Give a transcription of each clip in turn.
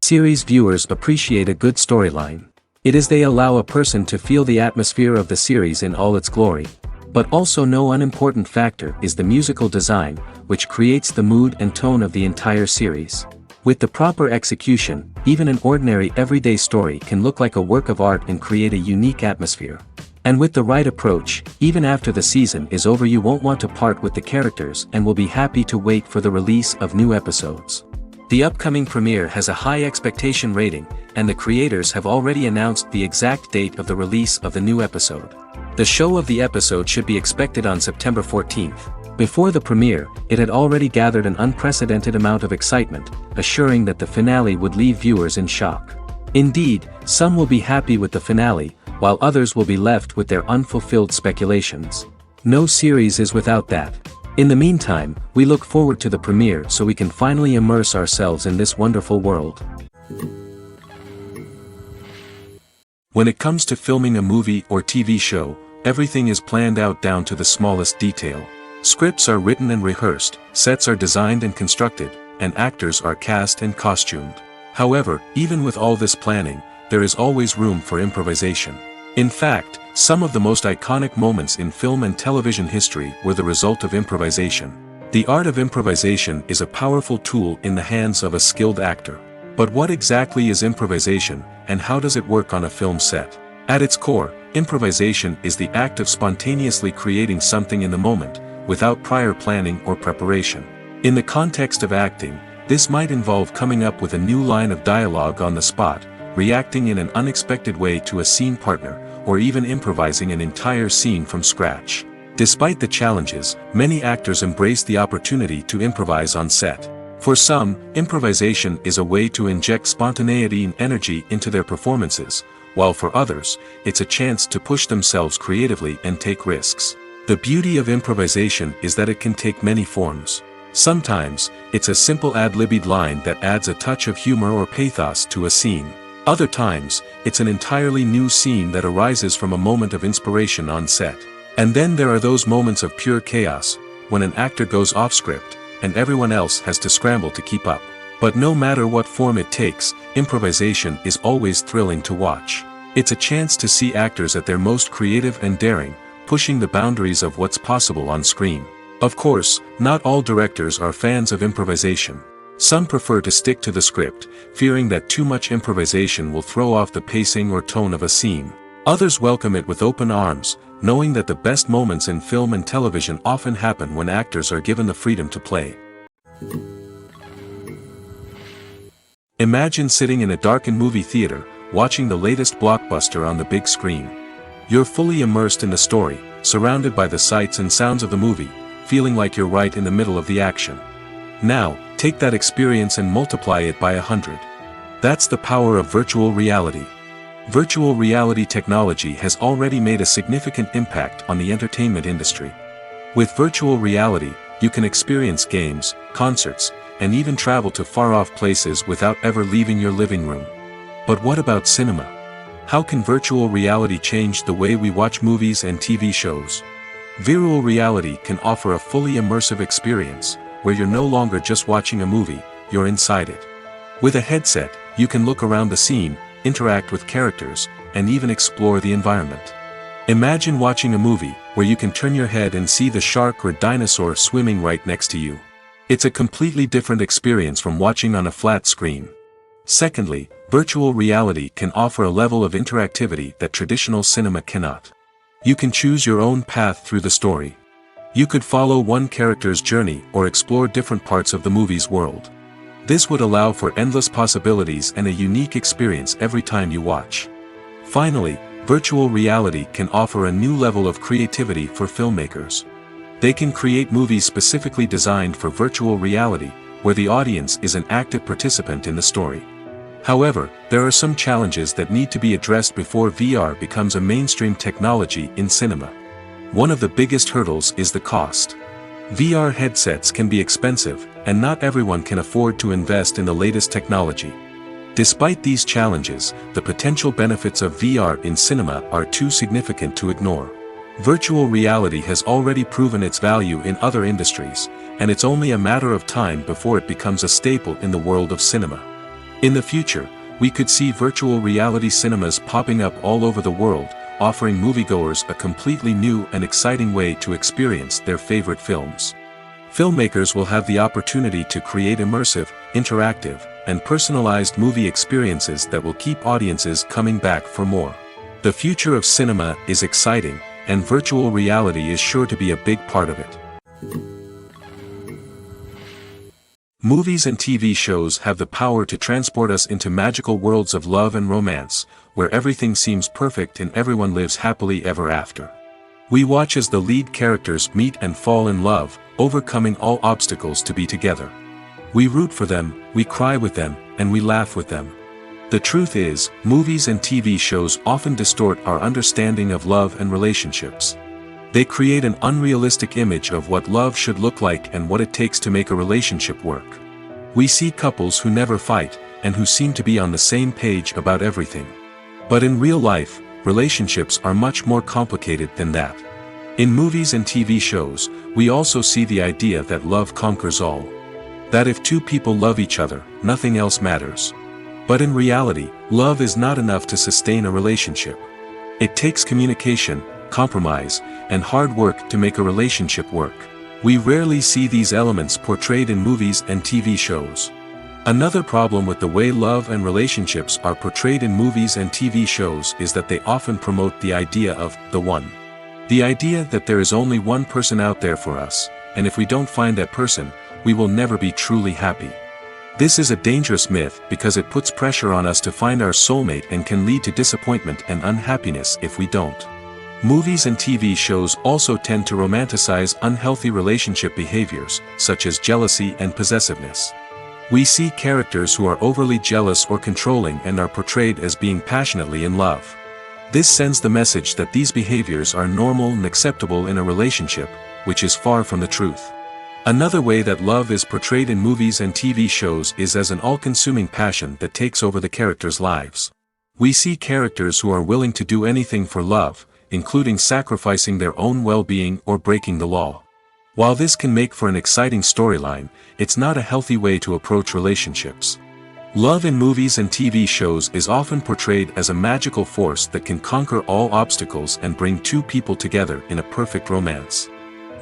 Series viewers appreciate a good storyline. It is they allow a person to feel the atmosphere of the series in all its glory. But also no unimportant factor is the musical design, which creates the mood and tone of the entire series. With the proper execution, even an ordinary everyday story can look like a work of art and create a unique atmosphere. And with the right approach, even after the season is over you won't want to part with the characters and will be happy to wait for the release of new episodes. The upcoming premiere has a high expectation rating, and the creators have already announced the exact date of the release of the new episode. The show of the episode should be expected on September 14th. Before the premiere, it had already gathered an unprecedented amount of excitement, assuring that the finale would leave viewers in shock. Indeed, some will be happy with the finale, while others will be left with their unfulfilled speculations. No series is without that. In the meantime, we look forward to the premiere so we can finally immerse ourselves in this wonderful world. When it comes to filming a movie or TV show, everything is planned out down to the smallest detail. Scripts are written and rehearsed, sets are designed and constructed, and actors are cast and costumed. However, even with all this planning, there is always room for improvisation. In fact, some of the most iconic moments in film and television history were the result of improvisation. The art of improvisation is a powerful tool in the hands of a skilled actor. But what exactly is improvisation, and how does it work on a film set? At its core, improvisation is the act of spontaneously creating something in the moment, without prior planning or preparation. In the context of acting, this might involve coming up with a new line of dialogue on the spot, reacting in an unexpected way to a scene partner, or even improvising an entire scene from scratch. Despite the challenges, many actors embrace the opportunity to improvise on set. For some, improvisation is a way to inject spontaneity and energy into their performances, while for others, it's a chance to push themselves creatively and take risks. The beauty of improvisation is that it can take many forms. Sometimes, it's a simple ad-libbed line that adds a touch of humor or pathos to a scene. Other times, it's an entirely new scene that arises from a moment of inspiration on set. And then there are those moments of pure chaos, when an actor goes off script, and everyone else has to scramble to keep up. But no matter what form it takes, improvisation is always thrilling to watch. It's a chance to see actors at their most creative and daring, pushing the boundaries of what's possible on screen. Of course, not all directors are fans of improvisation. Some prefer to stick to the script, fearing that too much improvisation will throw off the pacing or tone of a scene. Others welcome it with open arms, knowing that the best moments in film and television often happen when actors are given the freedom to play. Imagine sitting in a darkened movie theater, watching the latest blockbuster on the big screen. You're fully immersed in the story, surrounded by the sights and sounds of the movie, feeling like you're right in the middle of the action. Now, take that experience and multiply it by 100. That's the power of virtual reality. Virtual reality technology has already made a significant impact on the entertainment industry. With virtual reality, you can experience games, concerts, and even travel to far-off places without ever leaving your living room. But what about cinema? How can virtual reality change the way we watch movies and TV shows? Virtual reality can offer a fully immersive experience, where you're no longer just watching a movie, you're inside it. With a headset, you can look around the scene, interact with characters, and even explore the environment. Imagine watching a movie, where you can turn your head and see the shark or dinosaur swimming right next to you. It's a completely different experience from watching on a flat screen. Secondly, virtual reality can offer a level of interactivity that traditional cinema cannot. You can choose your own path through the story. You could follow one character's journey or explore different parts of the movie's world. This would allow for endless possibilities and a unique experience every time you watch. Finally, virtual reality can offer a new level of creativity for filmmakers. They can create movies specifically designed for virtual reality, where the audience is an active participant in the story. However, there are some challenges that need to be addressed before VR becomes a mainstream technology in cinema. One of the biggest hurdles is the cost. VR headsets can be expensive, and not everyone can afford to invest in the latest technology. Despite these challenges, the potential benefits of VR in cinema are too significant to ignore. Virtual reality has already proven its value in other industries, and it's only a matter of time before it becomes a staple in the world of cinema. In the future, we could see virtual reality cinemas popping up all over the world, offering moviegoers a completely new and exciting way to experience their favorite films. Filmmakers will have the opportunity to create immersive, interactive, and personalized movie experiences that will keep audiences coming back for more. The future of cinema is exciting, and virtual reality is sure to be a big part of it. Movies and TV shows have the power to transport us into magical worlds of love and romance, where everything seems perfect and everyone lives happily ever after. We watch as the lead characters meet and fall in love, overcoming all obstacles to be together. We root for them, we cry with them, and we laugh with them. The truth is, movies and TV shows often distort our understanding of love and relationships. They create an unrealistic image of what love should look like and what it takes to make a relationship work. We see couples who never fight, and who seem to be on the same page about everything. But in real life, relationships are much more complicated than that. In movies and TV shows, we also see the idea that love conquers all. That if two people love each other, nothing else matters. But in reality, love is not enough to sustain a relationship. It takes communication, compromise, and hard work to make a relationship work. We rarely see these elements portrayed in movies and TV shows. Another problem with the way love and relationships are portrayed in movies and TV shows is that they often promote the idea of the one. The idea that there is only one person out there for us, and if we don't find that person, we will never be truly happy. This is a dangerous myth because it puts pressure on us to find our soulmate and can lead to disappointment and unhappiness if we don't. Movies and TV shows also tend to romanticize unhealthy relationship behaviors, such as jealousy and possessiveness. We see characters who are overly jealous or controlling and are portrayed as being passionately in love. This sends the message that these behaviors are normal and acceptable in a relationship, which is far from the truth. Another way that love is portrayed in movies and TV shows is as an all-consuming passion that takes over the characters' lives. We see characters who are willing to do anything for love, including sacrificing their own well-being or breaking the law. While this can make for an exciting storyline, it's not a healthy way to approach relationships. Love in movies and TV shows is often portrayed as a magical force that can conquer all obstacles and bring two people together in a perfect romance.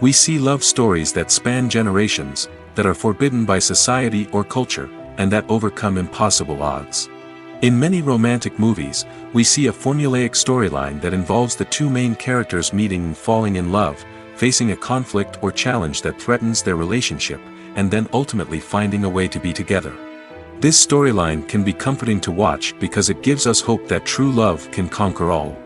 We see love stories that span generations, that are forbidden by society or culture, and that overcome impossible odds. In many romantic movies, we see a formulaic storyline that involves the two main characters meeting and falling in love, facing a conflict or challenge that threatens their relationship, and then ultimately finding a way to be together. This storyline can be comforting to watch because it gives us hope that true love can conquer all.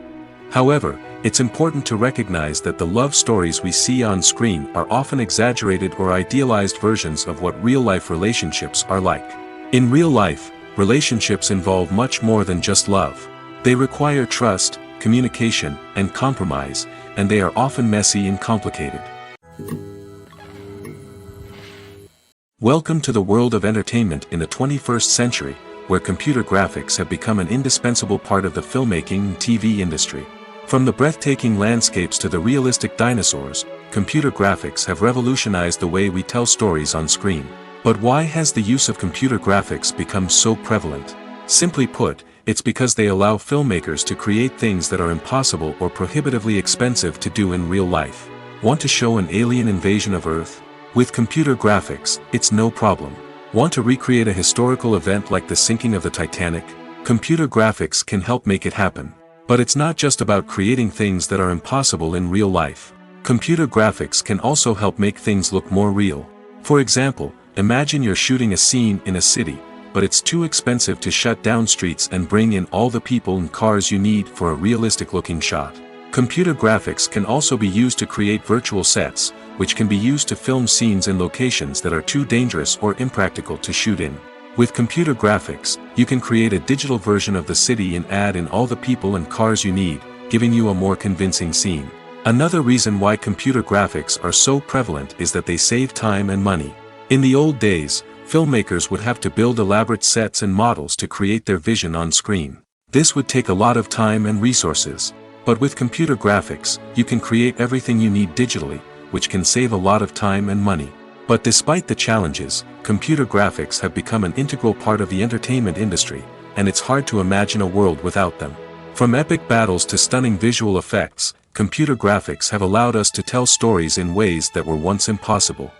However, it's important to recognize that the love stories we see on screen are often exaggerated or idealized versions of what real-life relationships are like. In real life, relationships involve much more than just love. They require trust, communication, and compromise, and they are often messy and complicated. Welcome to the world of entertainment in the 21st century, where computer graphics have become an indispensable part of the filmmaking and TV industry. From the breathtaking landscapes to the realistic dinosaurs, computer graphics have revolutionized the way we tell stories on screen. But why has the use of computer graphics become so prevalent? Simply put, it's because they allow filmmakers to create things that are impossible or prohibitively expensive to do in real life. Want to show an alien invasion of Earth? With computer graphics, it's no problem. Want to recreate a historical event like the sinking of the Titanic? Computer graphics can help make it happen. But it's not just about creating things that are impossible in real life. Computer graphics can also help make things look more real. For example, imagine you're shooting a scene in a city, but it's too expensive to shut down streets and bring in all the people and cars you need for a realistic-looking shot. Computer graphics can also be used to create virtual sets, which can be used to film scenes in locations that are too dangerous or impractical to shoot in. With computer graphics, you can create a digital version of the city and add in all the people and cars you need, giving you a more convincing scene. Another reason why computer graphics are so prevalent is that they save time and money. In the old days, filmmakers would have to build elaborate sets and models to create their vision on screen. This would take a lot of time and resources. But with computer graphics, you can create everything you need digitally, which can save a lot of time and money. But despite the challenges, computer graphics have become an integral part of the entertainment industry, and it's hard to imagine a world without them. From epic battles to stunning visual effects, computer graphics have allowed us to tell stories in ways that were once impossible.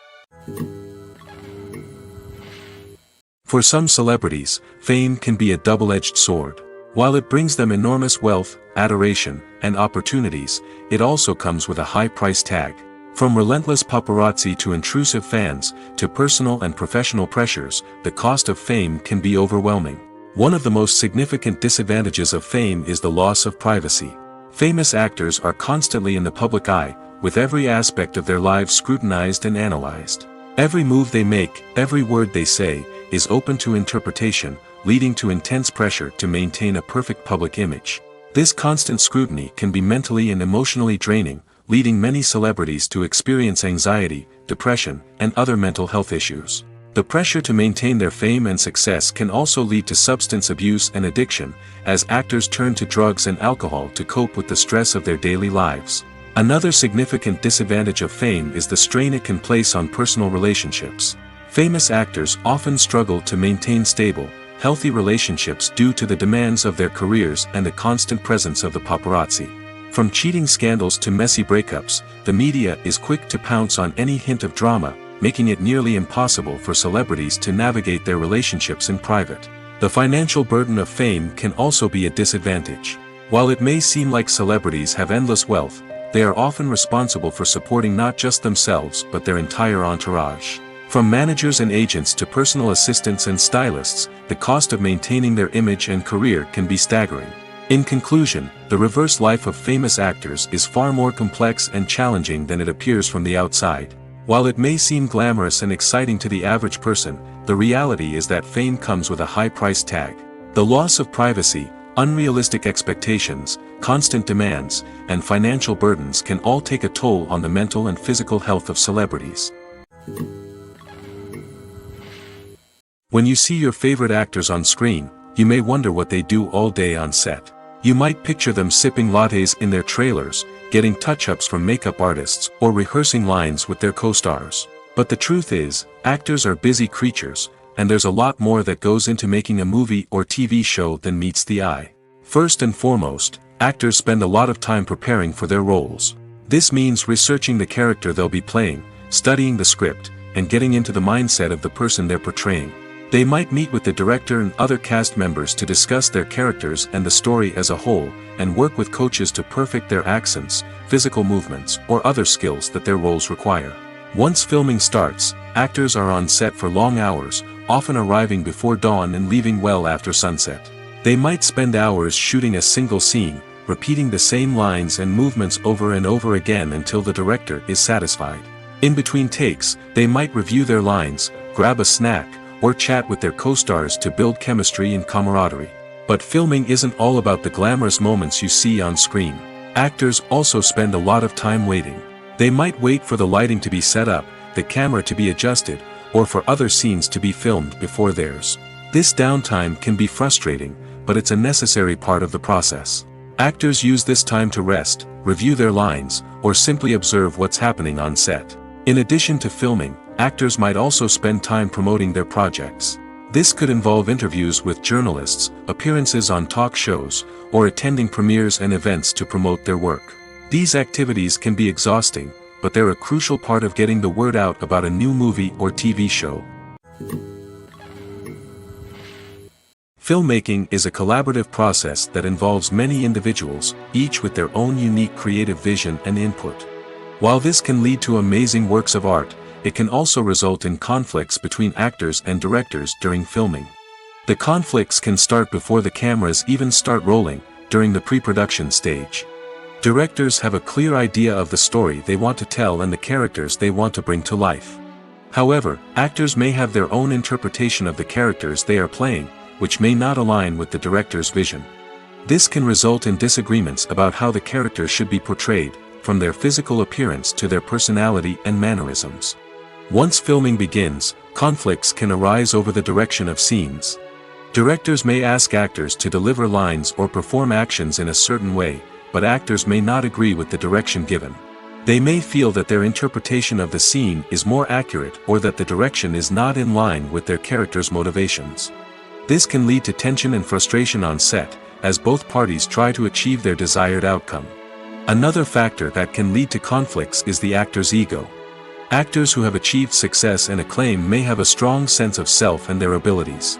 For some celebrities, fame can be a double-edged sword. While it brings them enormous wealth, adoration, and opportunities, it also comes with a high price tag. From relentless paparazzi to intrusive fans, to personal and professional pressures, the cost of fame can be overwhelming. One of the most significant disadvantages of fame is the loss of privacy. Famous actors are constantly in the public eye, with every aspect of their lives scrutinized and analyzed. Every move they make, every word they say, is open to interpretation, leading to intense pressure to maintain a perfect public image. This constant scrutiny can be mentally and emotionally draining, leading many celebrities to experience anxiety, depression, and other mental health issues. The pressure to maintain their fame and success can also lead to substance abuse and addiction, as actors turn to drugs and alcohol to cope with the stress of their daily lives. Another significant disadvantage of fame is the strain it can place on personal relationships. Famous actors often struggle to maintain stable, healthy relationships due to the demands of their careers and the constant presence of the paparazzi. From cheating scandals to messy breakups, the media is quick to pounce on any hint of drama, making it nearly impossible for celebrities to navigate their relationships in private. The financial burden of fame can also be a disadvantage. While it may seem like celebrities have endless wealth, they are often responsible for supporting not just themselves but their entire entourage. From managers and agents to personal assistants and stylists, the cost of maintaining their image and career can be staggering. In conclusion, the reverse life of famous actors is far more complex and challenging than it appears from the outside. While it may seem glamorous and exciting to the average person, the reality is that fame comes with a high price tag. The loss of privacy, unrealistic expectations, constant demands, and financial burdens can all take a toll on the mental and physical health of celebrities. When you see your favorite actors on screen, you may wonder what they do all day on set. You might picture them sipping lattes in their trailers, getting touch-ups from makeup artists, or rehearsing lines with their co-stars. But the truth is, actors are busy creatures, and there's a lot more that goes into making a movie or TV show than meets the eye. First and foremost, actors spend a lot of time preparing for their roles. This means researching the character they'll be playing, studying the script, and getting into the mindset of the person they're portraying. They might meet with the director and other cast members to discuss their characters and the story as a whole, and work with coaches to perfect their accents, physical movements, or other skills that their roles require. Once filming starts, actors are on set for long hours, often arriving before dawn and leaving well after sunset. They might spend hours shooting a single scene, repeating the same lines and movements over and over again until the director is satisfied. In between takes, they might review their lines, grab a snack, or chat with their co-stars to build chemistry and camaraderie. But filming isn't all about the glamorous moments you see on screen. Actors also spend a lot of time waiting. They might wait for the lighting to be set up, the camera to be adjusted, or for other scenes to be filmed before theirs. This downtime can be frustrating, but it's a necessary part of the process. Actors use this time to rest, review their lines, or simply observe what's happening on set. In addition to filming, actors might also spend time promoting their projects. This could involve interviews with journalists, appearances on talk shows, or attending premieres and events to promote their work. These activities can be exhausting, but they're a crucial part of getting the word out about a new movie or TV show. Filmmaking is a collaborative process that involves many individuals, each with their own unique creative vision and input. While this can lead to amazing works of art, it can also result in conflicts between actors and directors during filming. The conflicts can start before the cameras even start rolling, during the pre-production stage. Directors have a clear idea of the story they want to tell and the characters they want to bring to life. However, actors may have their own interpretation of the characters they are playing, which may not align with the director's vision. This can result in disagreements about how the characters should be portrayed, from their physical appearance to their personality and mannerisms. Once filming begins, conflicts can arise over the direction of scenes. Directors may ask actors to deliver lines or perform actions in a certain way, but actors may not agree with the direction given. They may feel that their interpretation of the scene is more accurate or that the direction is not in line with their character's motivations. This can lead to tension and frustration on set, as both parties try to achieve their desired outcome. Another factor that can lead to conflicts is the actor's ego. Actors who have achieved success and acclaim may have a strong sense of self and their abilities.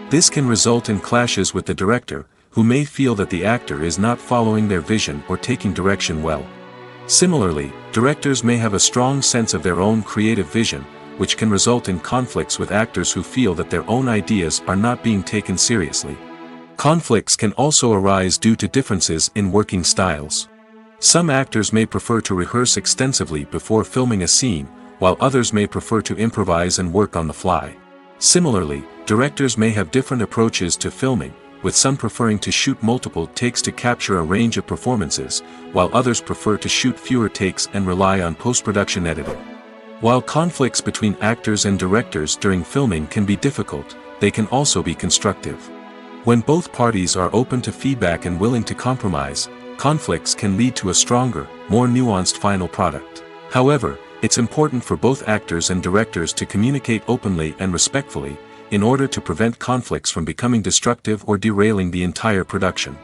This can result in clashes with the director, who may feel that the actor is not following their vision or taking direction well. Similarly, directors may have a strong sense of their own creative vision, which can result in conflicts with actors who feel that their own ideas are not being taken seriously. Conflicts can also arise due to differences in working styles. Some actors may prefer to rehearse extensively before filming a scene, while others may prefer to improvise and work on the fly. Similarly, directors may have different approaches to filming, with some preferring to shoot multiple takes to capture a range of performances, while others prefer to shoot fewer takes and rely on post-production editing. While conflicts between actors and directors during filming can be difficult, they can also be constructive. When both parties are open to feedback and willing to compromise, conflicts can lead to a stronger, more nuanced final product. However, it's important for both actors and directors to communicate openly and respectfully, in order to prevent conflicts from becoming destructive or derailing the entire production.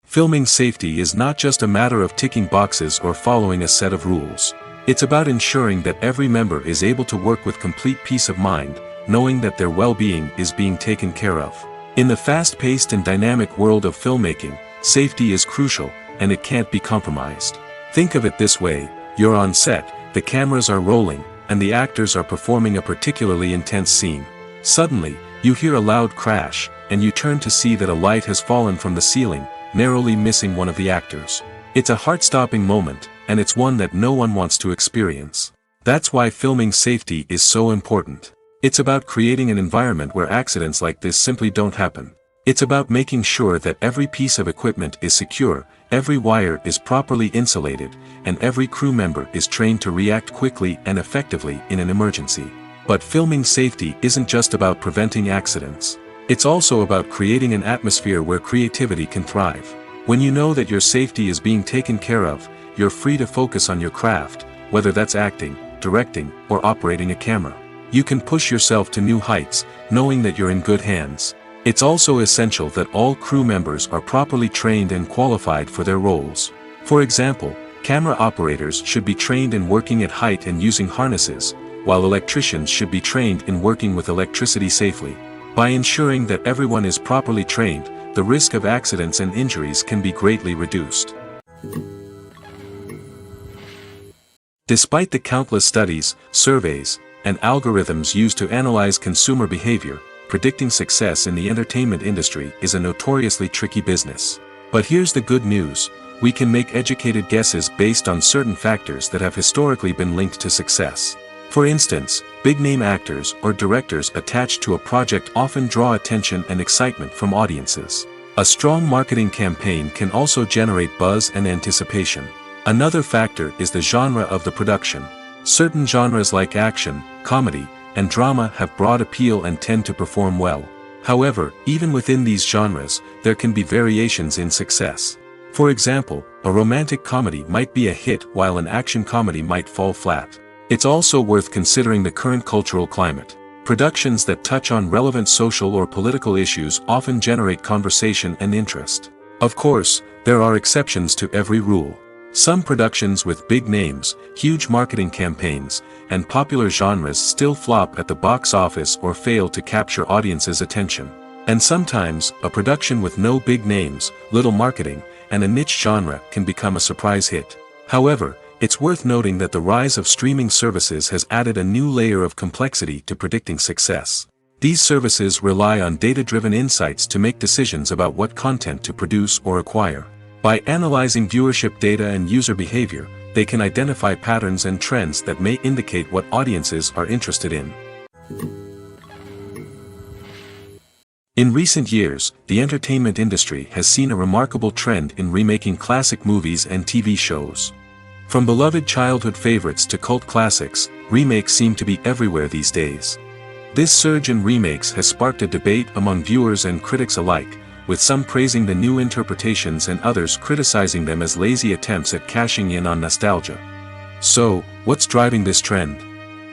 Filming safety is not just a matter of ticking boxes or following a set of rules. It's about ensuring that every member is able to work with complete peace of mind, knowing that their well-being is being taken care of. In the fast-paced and dynamic world of filmmaking, safety is crucial, and it can't be compromised. Think of it this way: you're on set, the cameras are rolling, and the actors are performing a particularly intense scene. Suddenly, you hear a loud crash, and you turn to see that a light has fallen from the ceiling, narrowly missing one of the actors. It's a heart-stopping moment, and it's one that no one wants to experience. That's why filming safety is so important. It's about creating an environment where accidents like this simply don't happen. It's about making sure that every piece of equipment is secure, every wire is properly insulated, and every crew member is trained to react quickly and effectively in an emergency. But filming safety isn't just about preventing accidents. It's also about creating an atmosphere where creativity can thrive. When you know that your safety is being taken care of, you're free to focus on your craft, whether that's acting, directing, or operating a camera. You can push yourself to new heights, knowing that you're in good hands. It's also essential that all crew members are properly trained and qualified for their roles. For example, camera operators should be trained in working at height and using harnesses, while electricians should be trained in working with electricity safely. By ensuring that everyone is properly trained, the risk of accidents and injuries can be greatly reduced. Despite the countless studies, surveys, and algorithms used to analyze consumer behavior, predicting success in the entertainment industry is a notoriously tricky business. But here's the good news: we can make educated guesses based on certain factors that have historically been linked to success. For instance, big-name actors or directors attached to a project often draw attention and excitement from audiences. A strong marketing campaign can also generate buzz and anticipation. Another factor is the genre of the production. Certain genres like action, comedy, and drama have broad appeal and tend to perform well. However, even within these genres, there can be variations in success. For example, a romantic comedy might be a hit while an action comedy might fall flat. It's also worth considering the current cultural climate. Productions that touch on relevant social or political issues often generate conversation and interest. Of course, there are exceptions to every rule. Some productions with big names, huge marketing campaigns, and popular genres still flop at the box office or fail to capture audiences' attention. And sometimes, a production with no big names, little marketing, and a niche genre can become a surprise hit. However, it's worth noting that the rise of streaming services has added a new layer of complexity to predicting success. These services rely on data-driven insights to make decisions about what content to produce or acquire. By analyzing viewership data and user behavior, they can identify patterns and trends that may indicate what audiences are interested in. In recent years, the entertainment industry has seen a remarkable trend in remaking classic movies and TV shows. From beloved childhood favorites to cult classics, remakes seem to be everywhere these days. This surge in remakes has sparked a debate among viewers and critics alike, with some praising the new interpretations and others criticizing them as lazy attempts at cashing in on nostalgia. So, what's driving this trend?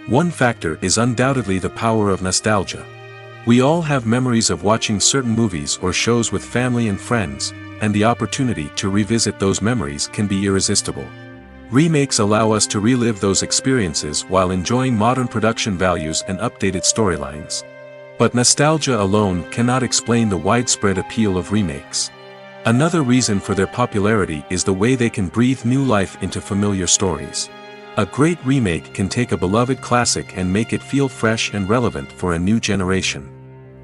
One factor is undoubtedly the power of nostalgia. We all have memories of watching certain movies or shows with family and friends, and the opportunity to revisit those memories can be irresistible. Remakes allow us to relive those experiences while enjoying modern production values and updated storylines. But nostalgia alone cannot explain the widespread appeal of remakes. Another reason for their popularity is the way they can breathe new life into familiar stories. A great remake can take a beloved classic and make it feel fresh and relevant for a new generation.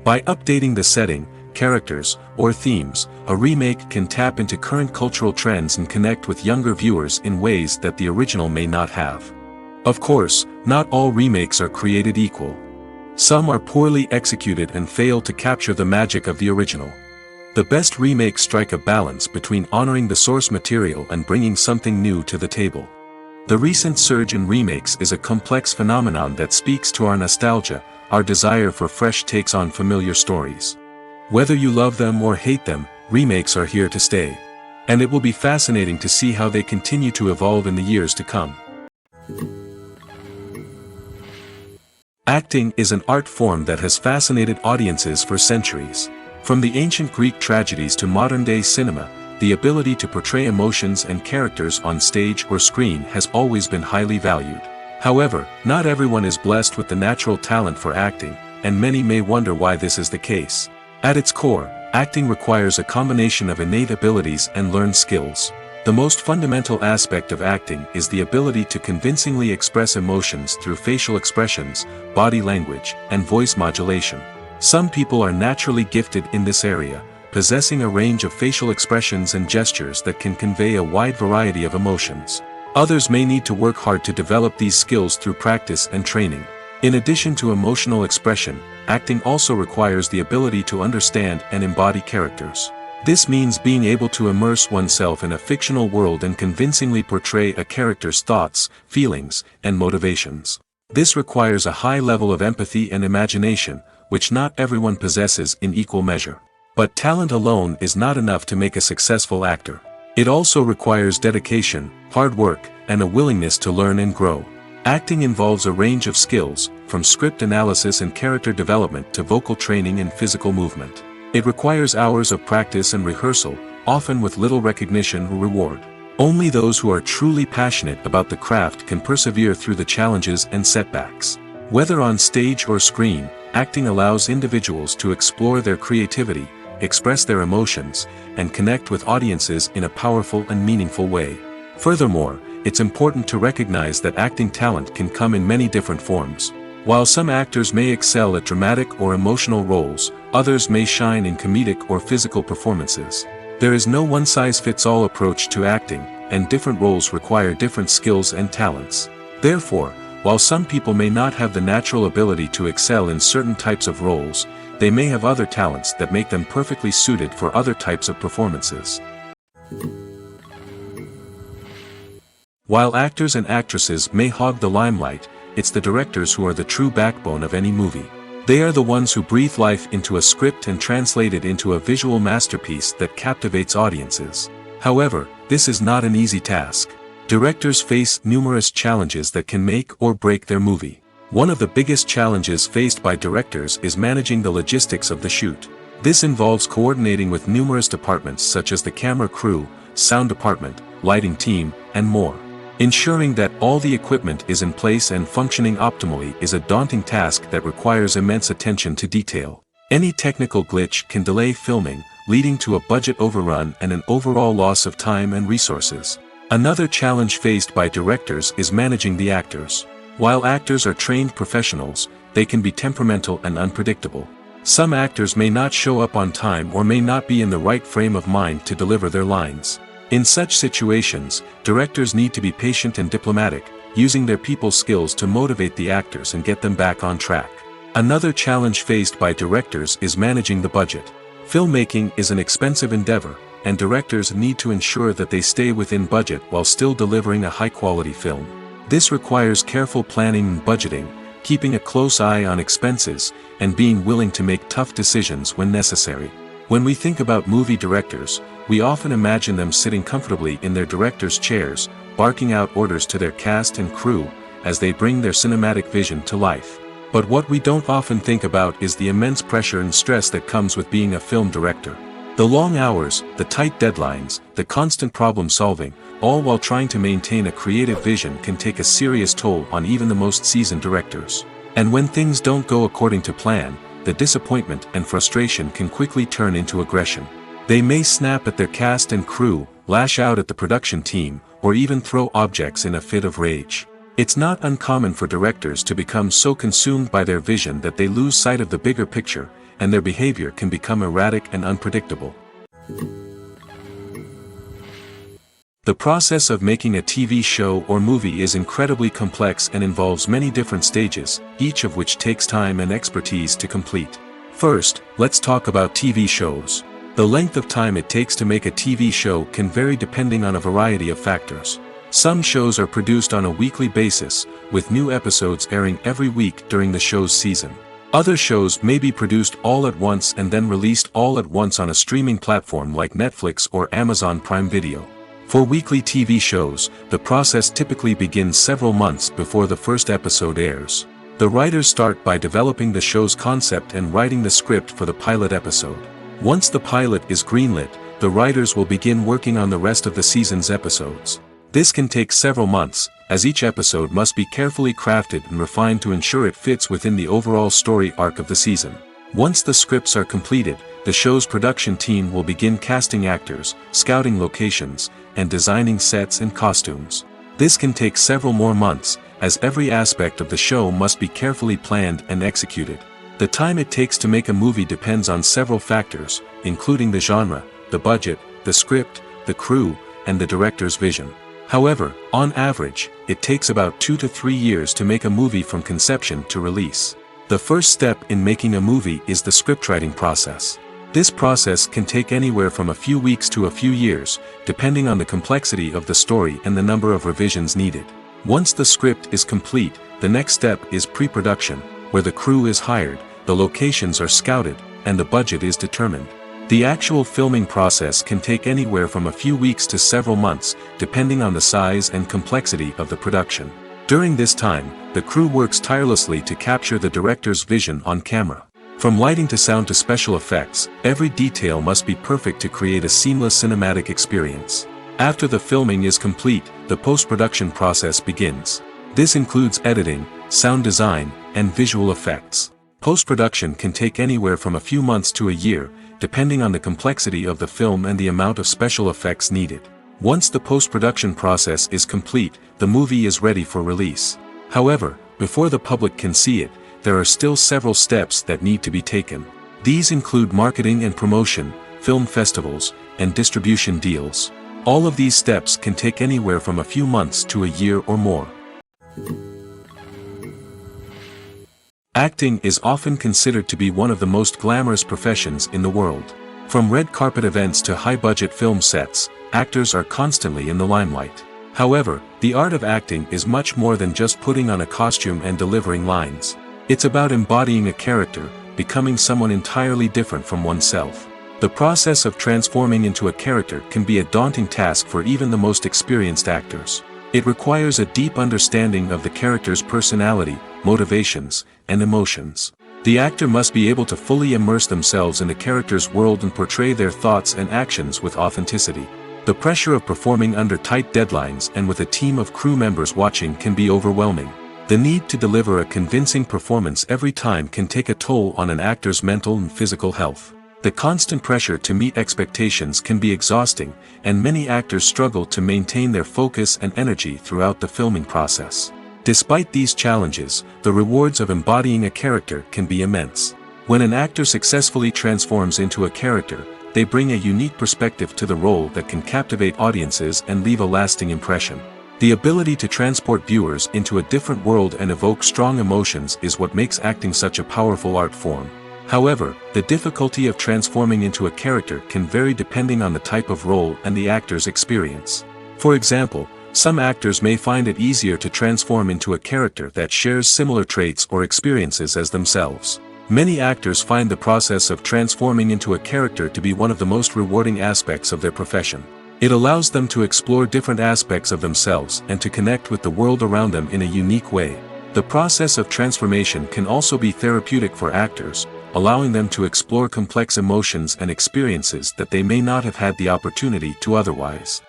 By updating the setting, characters, or themes, a remake can tap into current cultural trends and connect with younger viewers in ways that the original may not have. Of course, not all remakes are created equal. Some are poorly executed and fail to capture the magic of the original. The best remakes strike a balance between honoring the source material and bringing something new to the table. The recent surge in remakes is a complex phenomenon that speaks to our nostalgia, our desire for fresh takes on familiar stories. Whether you love them or hate them, remakes are here to stay. And it will be fascinating to see how they continue to evolve in the years to come. Acting is an art form that has fascinated audiences for centuries. From the ancient Greek tragedies to modern-day cinema, the ability to portray emotions and characters on stage or screen has always been highly valued. However, not everyone is blessed with the natural talent for acting, and many may wonder why this is the case. At its core, acting requires a combination of innate abilities and learned skills. The most fundamental aspect of acting is the ability to convincingly express emotions through facial expressions, body language, and voice modulation. Some people are naturally gifted in this area, possessing a range of facial expressions and gestures that can convey a wide variety of emotions. Others may need to work hard to develop these skills through practice and training. In addition to emotional expression, acting also requires the ability to understand and embody characters. This means being able to immerse oneself in a fictional world and convincingly portray a character's thoughts, feelings, and motivations. This requires a high level of empathy and imagination, which not everyone possesses in equal measure. But talent alone is not enough to make a successful actor. It also requires dedication, hard work, and a willingness to learn and grow. Acting involves a range of skills, from script analysis and character development to vocal training and physical movement. It requires hours of practice and rehearsal, often with little recognition or reward. Only those who are truly passionate about the craft can persevere through the challenges and setbacks. Whether on stage or screen, acting allows individuals to explore their creativity, express their emotions, and connect with audiences in a powerful and meaningful way. Furthermore, it's important to recognize that acting talent can come in many different forms. While some actors may excel at dramatic or emotional roles, others may shine in comedic or physical performances. There is no one-size-fits-all approach to acting, and different roles require different skills and talents. Therefore, while some people may not have the natural ability to excel in certain types of roles, they may have other talents that make them perfectly suited for other types of performances. While actors and actresses may hog the limelight, it's the directors who are the true backbone of any movie. They are the ones who breathe life into a script and translate it into a visual masterpiece that captivates audiences. However, this is not an easy task. Directors face numerous challenges that can make or break their movie. One of the biggest challenges faced by directors is managing the logistics of the shoot. This involves coordinating with numerous departments such as the camera crew, sound department, lighting team, and more. Ensuring that all the equipment is in place and functioning optimally is a daunting task that requires immense attention to detail. Any technical glitch can delay filming, leading to a budget overrun and an overall loss of time and resources. Another challenge faced by directors is managing the actors. While actors are trained professionals, they can be temperamental and unpredictable. Some actors may not show up on time or may not be in the right frame of mind to deliver their lines. In such situations, directors need to be patient and diplomatic, using their people skills to motivate the actors and get them back on track. Another challenge faced by directors is managing the budget. Filmmaking is an expensive endeavor, and directors need to ensure that they stay within budget while still delivering a high-quality film. This requires careful planning and budgeting, keeping a close eye on expenses, and being willing to make tough decisions when necessary. When we think about movie directors, we often imagine them sitting comfortably in their director's chairs, barking out orders to their cast and crew, as they bring their cinematic vision to life. But what we don't often think about is the immense pressure and stress that comes with being a film director. The long hours, the tight deadlines, the constant problem solving, all while trying to maintain a creative vision can take a serious toll on even the most seasoned directors. And when things don't go according to plan, the disappointment and frustration can quickly turn into aggression. They may snap at their cast and crew, lash out at the production team, or even throw objects in a fit of rage. It's not uncommon for directors to become so consumed by their vision that they lose sight of the bigger picture, and their behavior can become erratic and unpredictable. The process of making a TV show or movie is incredibly complex and involves many different stages, each of which takes time and expertise to complete. First, let's talk about TV shows. The length of time it takes to make a TV show can vary depending on a variety of factors. Some shows are produced on a weekly basis, with new episodes airing every week during the show's season. Other shows may be produced all at once and then released all at once on a streaming platform like Netflix or Amazon Prime Video. For weekly TV shows, the process typically begins several months before the first episode airs. The writers start by developing the show's concept and writing the script for the pilot episode. Once the pilot is greenlit, the writers will begin working on the rest of the season's episodes. This can take several months, as each episode must be carefully crafted and refined to ensure it fits within the overall story arc of the season. Once the scripts are completed, the show's production team will begin casting actors, scouting locations, and designing sets and costumes. This can take several more months, as every aspect of the show must be carefully planned and executed. The time it takes to make a movie depends on several factors, including the genre, the budget, the script, the crew, and the director's vision. However, on average, it takes about 2 to 3 years to make a movie from conception to release. The first step in making a movie is the scriptwriting process. This process can take anywhere from a few weeks to a few years, depending on the complexity of the story and the number of revisions needed. Once the script is complete, the next step is pre-production, where the crew is hired, the locations are scouted, and the budget is determined. The actual filming process can take anywhere from a few weeks to several months, depending on the size and complexity of the production. During this time, the crew works tirelessly to capture the director's vision on camera. From lighting to sound to special effects, every detail must be perfect to create a seamless cinematic experience. After the filming is complete, the post-production process begins. This includes editing, sound design, and visual effects. Post-production can take anywhere from a few months to a year, depending on the complexity of the film and the amount of special effects needed. Once the post-production process is complete, the movie is ready for release. However, before the public can see it, there are still several steps that need to be taken. These include marketing and promotion, film festivals, and distribution deals. All of these steps can take anywhere from a few months to a year or more. Acting is often considered to be one of the most glamorous professions in the world. From red carpet events to high-budget film sets, actors are constantly in the limelight. However, the art of acting is much more than just putting on a costume and delivering lines. It's about embodying a character, becoming someone entirely different from oneself. The process of transforming into a character can be a daunting task for even the most experienced actors. It requires a deep understanding of the character's personality, motivations, and emotions. The actor must be able to fully immerse themselves in the character's world and portray their thoughts and actions with authenticity. The pressure of performing under tight deadlines and with a team of crew members watching can be overwhelming. The need to deliver a convincing performance every time can take a toll on an actor's mental and physical health. The constant pressure to meet expectations can be exhausting, and many actors struggle to maintain their focus and energy throughout the filming process. Despite these challenges, the rewards of embodying a character can be immense. When an actor successfully transforms into a character, they bring a unique perspective to the role that can captivate audiences and leave a lasting impression. The ability to transport viewers into a different world and evoke strong emotions is what makes acting such a powerful art form. However, the difficulty of transforming into a character can vary depending on the type of role and the actor's experience. For example, some actors may find it easier to transform into a character that shares similar traits or experiences as themselves. Many actors find the process of transforming into a character to be one of the most rewarding aspects of their profession. It allows them to explore different aspects of themselves and to connect with the world around them in a unique way. The process of transformation can also be therapeutic for actors, allowing them to explore complex emotions and experiences that they may not have had the opportunity to otherwise.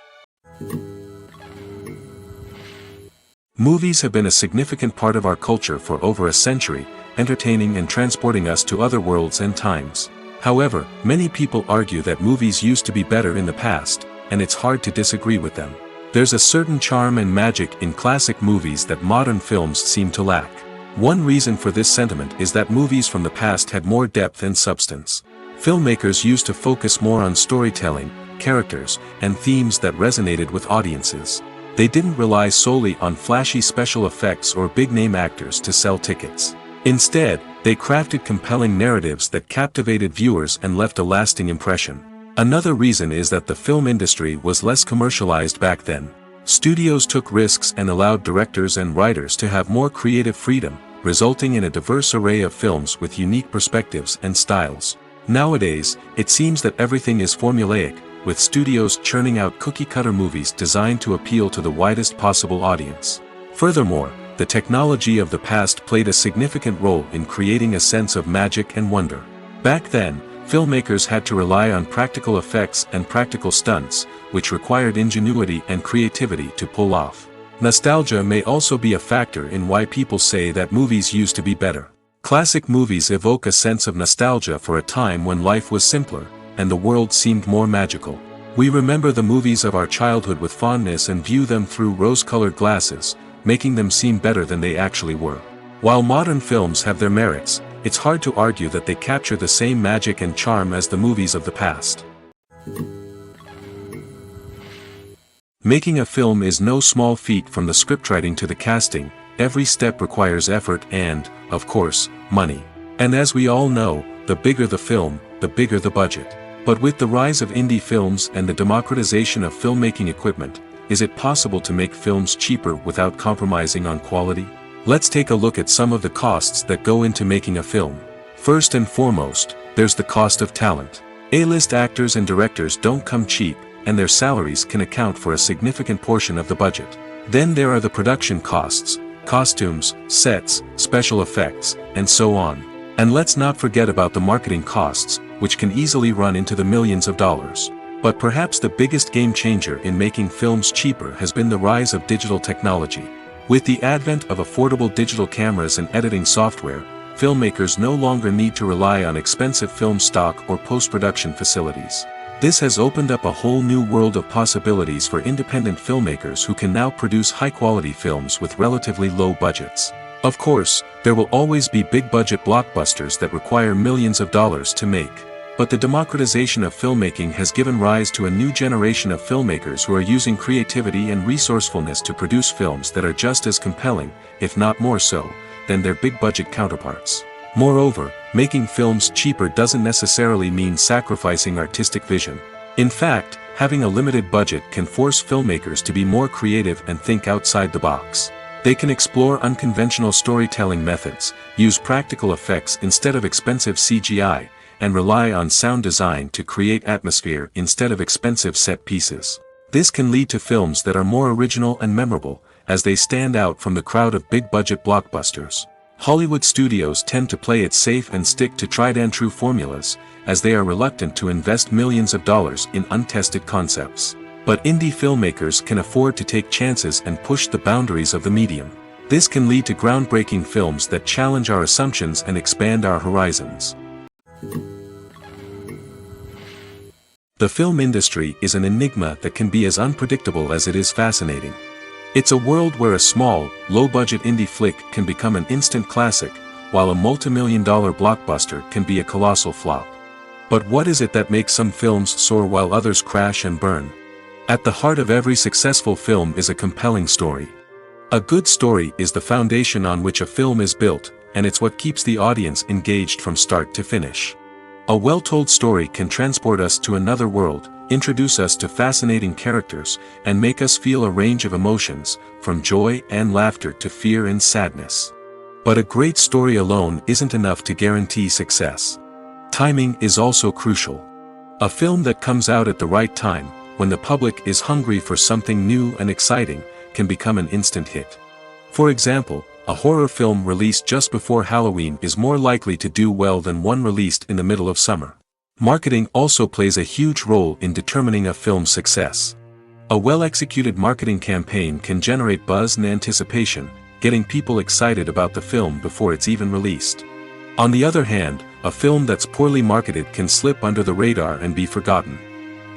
Movies have been a significant part of our culture for over a century, entertaining and transporting us to other worlds and times. However, many people argue that movies used to be better in the past, and it's hard to disagree with them. There's a certain charm and magic in classic movies that modern films seem to lack. One reason for this sentiment is that movies from the past had more depth and substance. Filmmakers used to focus more on storytelling, characters, and themes that resonated with audiences. They didn't rely solely on flashy special effects or big-name actors to sell tickets. Instead, they crafted compelling narratives that captivated viewers and left a lasting impression. Another reason is that the film industry was less commercialized back then. Studios took risks and allowed directors and writers to have more creative freedom, resulting in a diverse array of films with unique perspectives and styles. Nowadays, it seems that everything is formulaic, with studios churning out cookie-cutter movies designed to appeal to the widest possible audience. Furthermore, the technology of the past played a significant role in creating a sense of magic and wonder. Back then, filmmakers had to rely on practical effects and practical stunts, which required ingenuity and creativity to pull off. Nostalgia may also be a factor in why people say that movies used to be better. Classic movies evoke a sense of nostalgia for a time when life was simpler, and the world seemed more magical. We remember the movies of our childhood with fondness and view them through rose-colored glasses, making them seem better than they actually were. While modern films have their merits, it's hard to argue that they capture the same magic and charm as the movies of the past. Making a film is no small feat. From the scriptwriting to the casting, every step requires effort and, of course, money. And as we all know, the bigger the film, the bigger the budget. But with the rise of indie films and the democratization of filmmaking equipment, is it possible to make films cheaper without compromising on quality? Let's take a look at some of the costs that go into making a film. First and foremost, there's the cost of talent. A-list actors and directors don't come cheap, and their salaries can account for a significant portion of the budget. Then there are the production costs, costumes, sets, special effects, and so on. And let's not forget about the marketing costs, which can easily run into the millions of dollars. But perhaps the biggest game changer in making films cheaper has been the rise of digital technology. With the advent of affordable digital cameras and editing software, filmmakers no longer need to rely on expensive film stock or post-production facilities. This has opened up a whole new world of possibilities for independent filmmakers who can now produce high-quality films with relatively low budgets. Of course, there will always be big-budget blockbusters that require millions of dollars to make. But the democratization of filmmaking has given rise to a new generation of filmmakers who are using creativity and resourcefulness to produce films that are just as compelling, if not more so, than their big-budget counterparts. Moreover, making films cheaper doesn't necessarily mean sacrificing artistic vision. In fact, having a limited budget can force filmmakers to be more creative and think outside the box. They can explore unconventional storytelling methods, use practical effects instead of expensive CGI, and rely on sound design to create atmosphere instead of expensive set pieces. This can lead to films that are more original and memorable, as they stand out from the crowd of big-budget blockbusters. Hollywood studios tend to play it safe and stick to tried-and-true formulas, as they are reluctant to invest millions of dollars in untested concepts. But indie filmmakers can afford to take chances and push the boundaries of the medium. This can lead to groundbreaking films that challenge our assumptions and expand our horizons. The film industry is an enigma that can be as unpredictable as it is fascinating. It's a world where a small, low-budget indie flick can become an instant classic, while a multi-million-dollar blockbuster can be a colossal flop. But what is it that makes some films soar while others crash and burn? At the heart of every successful film is a compelling story. A good story is the foundation on which a film is built, and it's what keeps the audience engaged from start to finish. A well-told story can transport us to another world, introduce us to fascinating characters, and make us feel a range of emotions, from joy and laughter to fear and sadness. But a great story alone isn't enough to guarantee success. Timing is also crucial. A film that comes out at the right time, when the public is hungry for something new and exciting, can become an instant hit. For example, a horror film released just before Halloween is more likely to do well than one released in the middle of summer. Marketing also plays a huge role in determining a film's success. A well-executed marketing campaign can generate buzz and anticipation, getting people excited about the film before it's even released. On the other hand, a film that's poorly marketed can slip under the radar and be forgotten.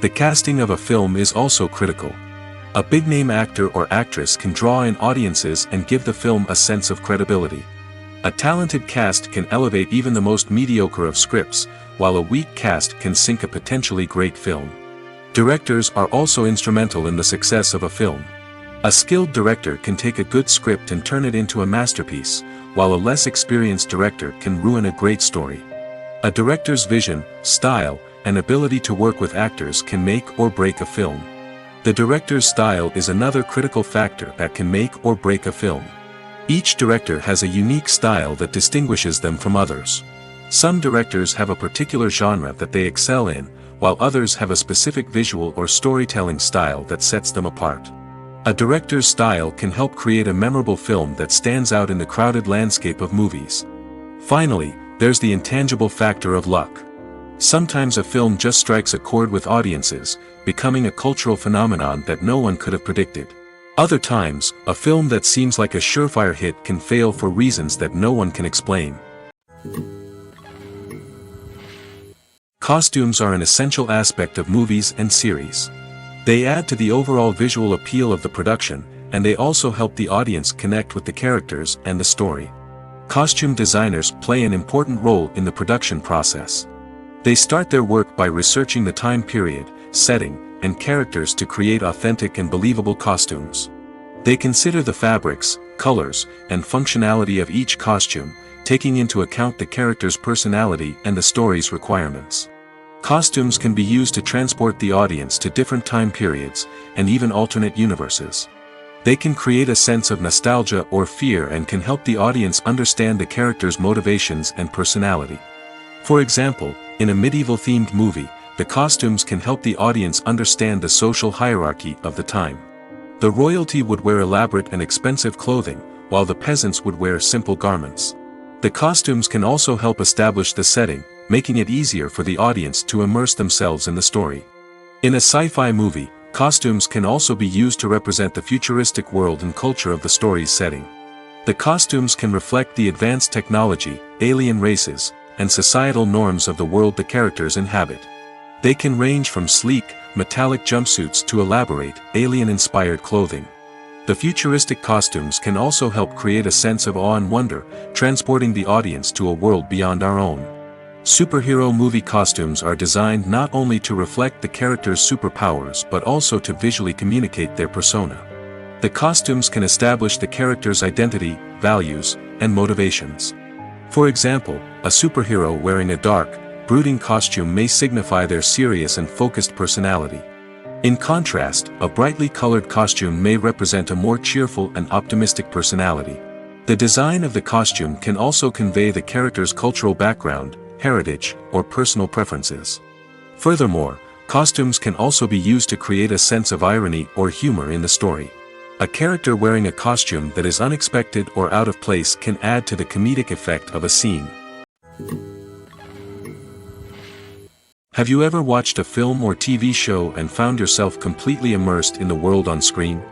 The casting of a film is also critical. A big-name actor or actress can draw in audiences and give the film a sense of credibility. A talented cast can elevate even the most mediocre of scripts, while a weak cast can sink a potentially great film. Directors are also instrumental in the success of a film. A skilled director can take a good script and turn it into a masterpiece, while a less experienced director can ruin a great story. A director's vision, style, and ability to work with actors can make or break a film. The director's style is another critical factor that can make or break a film. Each director has a unique style that distinguishes them from others. Some directors have a particular genre that they excel in, while others have a specific visual or storytelling style that sets them apart. A director's style can help create a memorable film that stands out in the crowded landscape of movies. Finally, there's the intangible factor of luck. Sometimes a film just strikes a chord with audiences, becoming a cultural phenomenon that no one could have predicted. Other times, a film that seems like a surefire hit can fail for reasons that no one can explain. Costumes are an essential aspect of movies and series. They add to the overall visual appeal of the production, and they also help the audience connect with the characters and the story. Costume designers play an important role in the production process. They start their work by researching the time period, setting, and characters to create authentic and believable costumes. They consider the fabrics, colors, and functionality of each costume, taking into account the character's personality and the story's requirements. Costumes can be used to transport the audience to different time periods, and even alternate universes. They can create a sense of nostalgia or fear and can help the audience understand the character's motivations and personality. For example, in a medieval-themed movie, the costumes can help the audience understand the social hierarchy of the time. The royalty would wear elaborate and expensive clothing, while the peasants would wear simple garments. The costumes can also help establish the setting, making it easier for the audience to immerse themselves in the story. In a sci-fi movie, costumes can also be used to represent the futuristic world and culture of the story's setting. The costumes can reflect the advanced technology, alien races, and societal norms of the world the characters inhabit. They can range from sleek, metallic jumpsuits to elaborate, alien-inspired clothing. The futuristic costumes can also help create a sense of awe and wonder, transporting the audience to a world beyond our own. Superhero movie costumes are designed not only to reflect the character's superpowers but also to visually communicate their persona. The costumes can establish the character's identity, values, and motivations. For example, a superhero wearing a dark, brooding costume may signify their serious and focused personality. In contrast, a brightly colored costume may represent a more cheerful and optimistic personality. The design of the costume can also convey the character's cultural background, heritage, or personal preferences. Furthermore, costumes can also be used to create a sense of irony or humor in the story. A character wearing a costume that is unexpected or out of place can add to the comedic effect of a scene. Have you ever watched a film or TV show and found yourself completely immersed in the world on screen?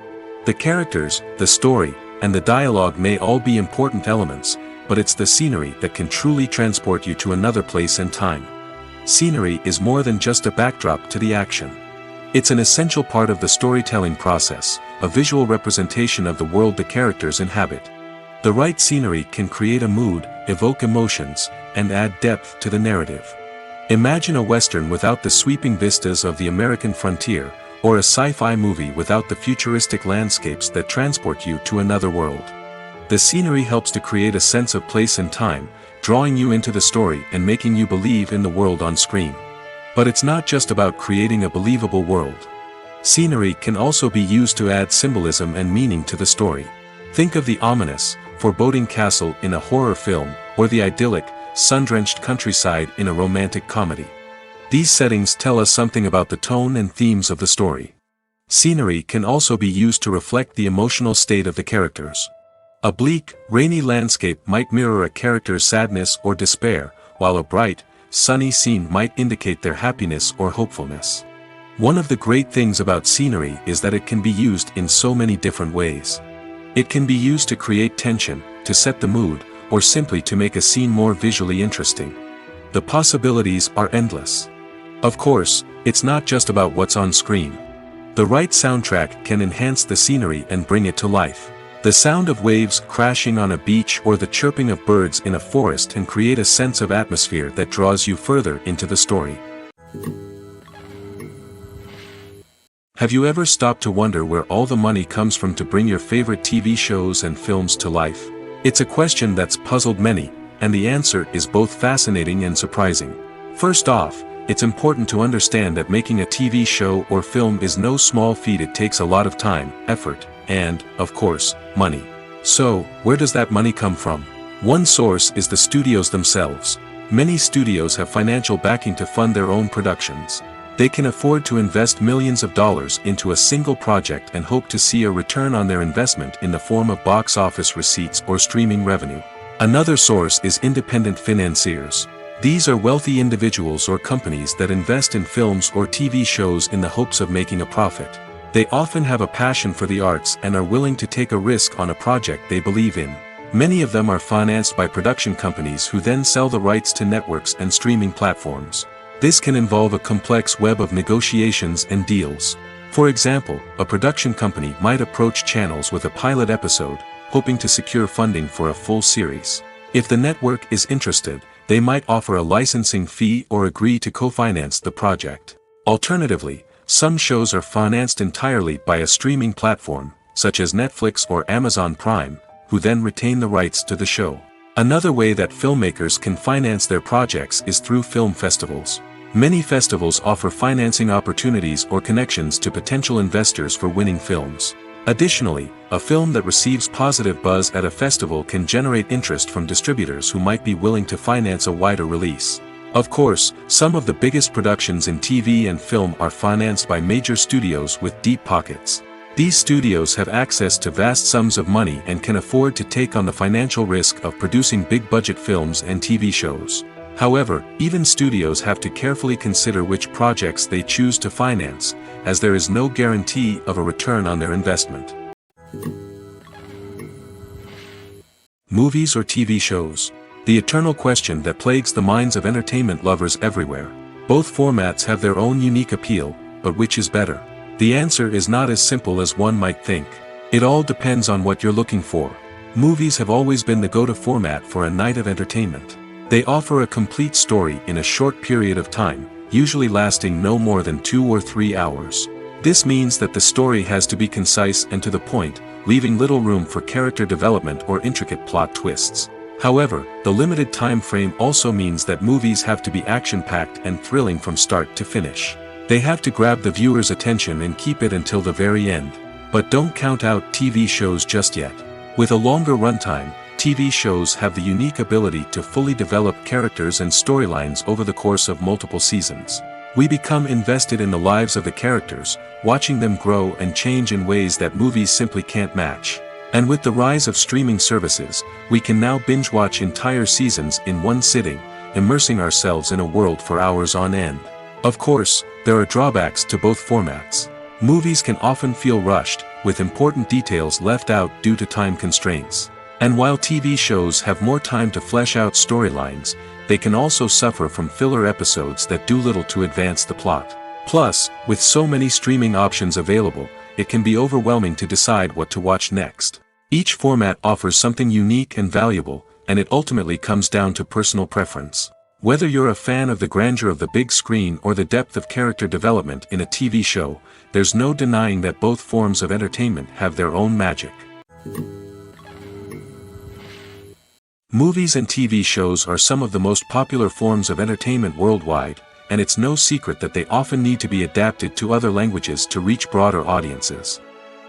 The characters, the story, and the dialogue may all be important elements, but it's the scenery that can truly transport you to another place and time. Scenery is more than just a backdrop to the action. It's an essential part of the storytelling process, a visual representation of the world the characters inhabit. The right scenery can create a mood, evoke emotions, and add depth to the narrative. Imagine a Western without the sweeping vistas of the American frontier, or a sci-fi movie without the futuristic landscapes that transport you to another world. The scenery helps to create a sense of place and time, drawing you into the story and making you believe in the world on screen. But it's not just about creating a believable world. Scenery can also be used to add symbolism and meaning to the story. Think of the ominous, foreboding castle in a horror film, or the idyllic, sun-drenched countryside in a romantic comedy. These settings tell us something about the tone and themes of the story. Scenery can also be used to reflect the emotional state of the characters. A bleak, rainy landscape might mirror a character's sadness or despair, while a bright, sunny scene might indicate their happiness or hopefulness. One of the great things about scenery is that it can be used in so many different ways. It can be used to create tension, to set the mood, or simply to make a scene more visually interesting. The possibilities are endless. Of course, it's not just about what's on screen. The right soundtrack can enhance the scenery and bring it to life. The sound of waves crashing on a beach or the chirping of birds in a forest can create a sense of atmosphere that draws you further into the story. Have you ever stopped to wonder where all the money comes from to bring your favorite TV shows and films to life? It's a question that's puzzled many, and the answer is both fascinating and surprising. First off, it's important to understand that making a TV show or film is no small feat. It takes a lot of time, effort, and, of course, money. So, where does that money come from? One source is the studios themselves. Many studios have financial backing to fund their own productions. They can afford to invest millions of dollars into a single project and hope to see a return on their investment in the form of box office receipts or streaming revenue. Another source is independent financiers. These are wealthy individuals or companies that invest in films or TV shows in the hopes of making a profit. They often have a passion for the arts and are willing to take a risk on a project they believe in. Many of them are financed by production companies who then sell the rights to networks and streaming platforms. This can involve a complex web of negotiations and deals. For example, a production company might approach channels with a pilot episode, hoping to secure funding for a full series. If the network is interested, they might offer a licensing fee or agree to co-finance the project. Alternatively, some shows are financed entirely by a streaming platform, such as Netflix or Amazon Prime, who then retain the rights to the show. Another way that filmmakers can finance their projects is through film festivals. Many festivals offer financing opportunities or connections to potential investors for winning films. Additionally, a film that receives positive buzz at a festival can generate interest from distributors who might be willing to finance a wider release. Of course, some of the biggest productions in TV and film are financed by major studios with deep pockets. These studios have access to vast sums of money and can afford to take on the financial risk of producing big-budget films and TV shows. However, even studios have to carefully consider which projects they choose to finance, as there is no guarantee of a return on their investment. Movies or TV shows? The eternal question that plagues the minds of entertainment lovers everywhere. Both formats have their own unique appeal, but which is better? The answer is not as simple as one might think. It all depends on what you're looking for. Movies have always been the go-to format for a night of entertainment. They offer a complete story in a short period of time, usually lasting no more than 2 or 3 hours. This means that the story has to be concise and to the point, leaving little room for character development or intricate plot twists. However, the limited time frame also means that movies have to be action-packed and thrilling from start to finish. They have to grab the viewer's attention and keep it until the very end. But don't count out TV shows just yet. With a longer runtime, TV shows have the unique ability to fully develop characters and storylines over the course of multiple seasons. We become invested in the lives of the characters, watching them grow and change in ways that movies simply can't match. And with the rise of streaming services, we can now binge-watch entire seasons in one sitting, immersing ourselves in a world for hours on end. Of course, there are drawbacks to both formats. Movies can often feel rushed, with important details left out due to time constraints. And while TV shows have more time to flesh out storylines, they can also suffer from filler episodes that do little to advance the plot. Plus, with so many streaming options available, it can be overwhelming to decide what to watch next. Each format offers something unique and valuable, and it ultimately comes down to personal preference. Whether you're a fan of the grandeur of the big screen or the depth of character development in a TV show, there's no denying that both forms of entertainment have their own magic. Movies and TV shows are some of the most popular forms of entertainment worldwide, and it's no secret that they often need to be adapted to other languages to reach broader audiences.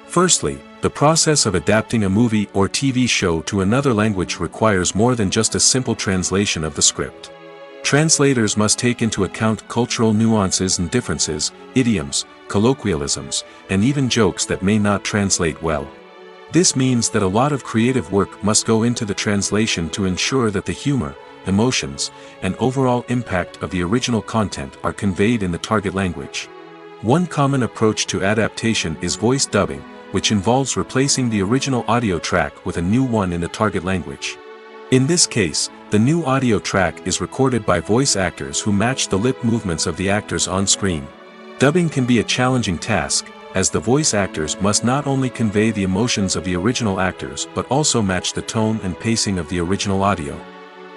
Firstly, the process of adapting a movie or TV show to another language requires more than just a simple translation of the script. Translators must take into account cultural nuances and differences, idioms, colloquialisms, and even jokes that may not translate well. This means that a lot of creative work must go into the translation to ensure that the humor, emotions, and overall impact of the original content are conveyed in the target language. One common approach to adaptation is voice dubbing, which involves replacing the original audio track with a new one in the target language. In this case, the new audio track is recorded by voice actors who match the lip movements of the actors on screen. Dubbing can be a challenging task, as the voice actors must not only convey the emotions of the original actors but also match the tone and pacing of the original audio.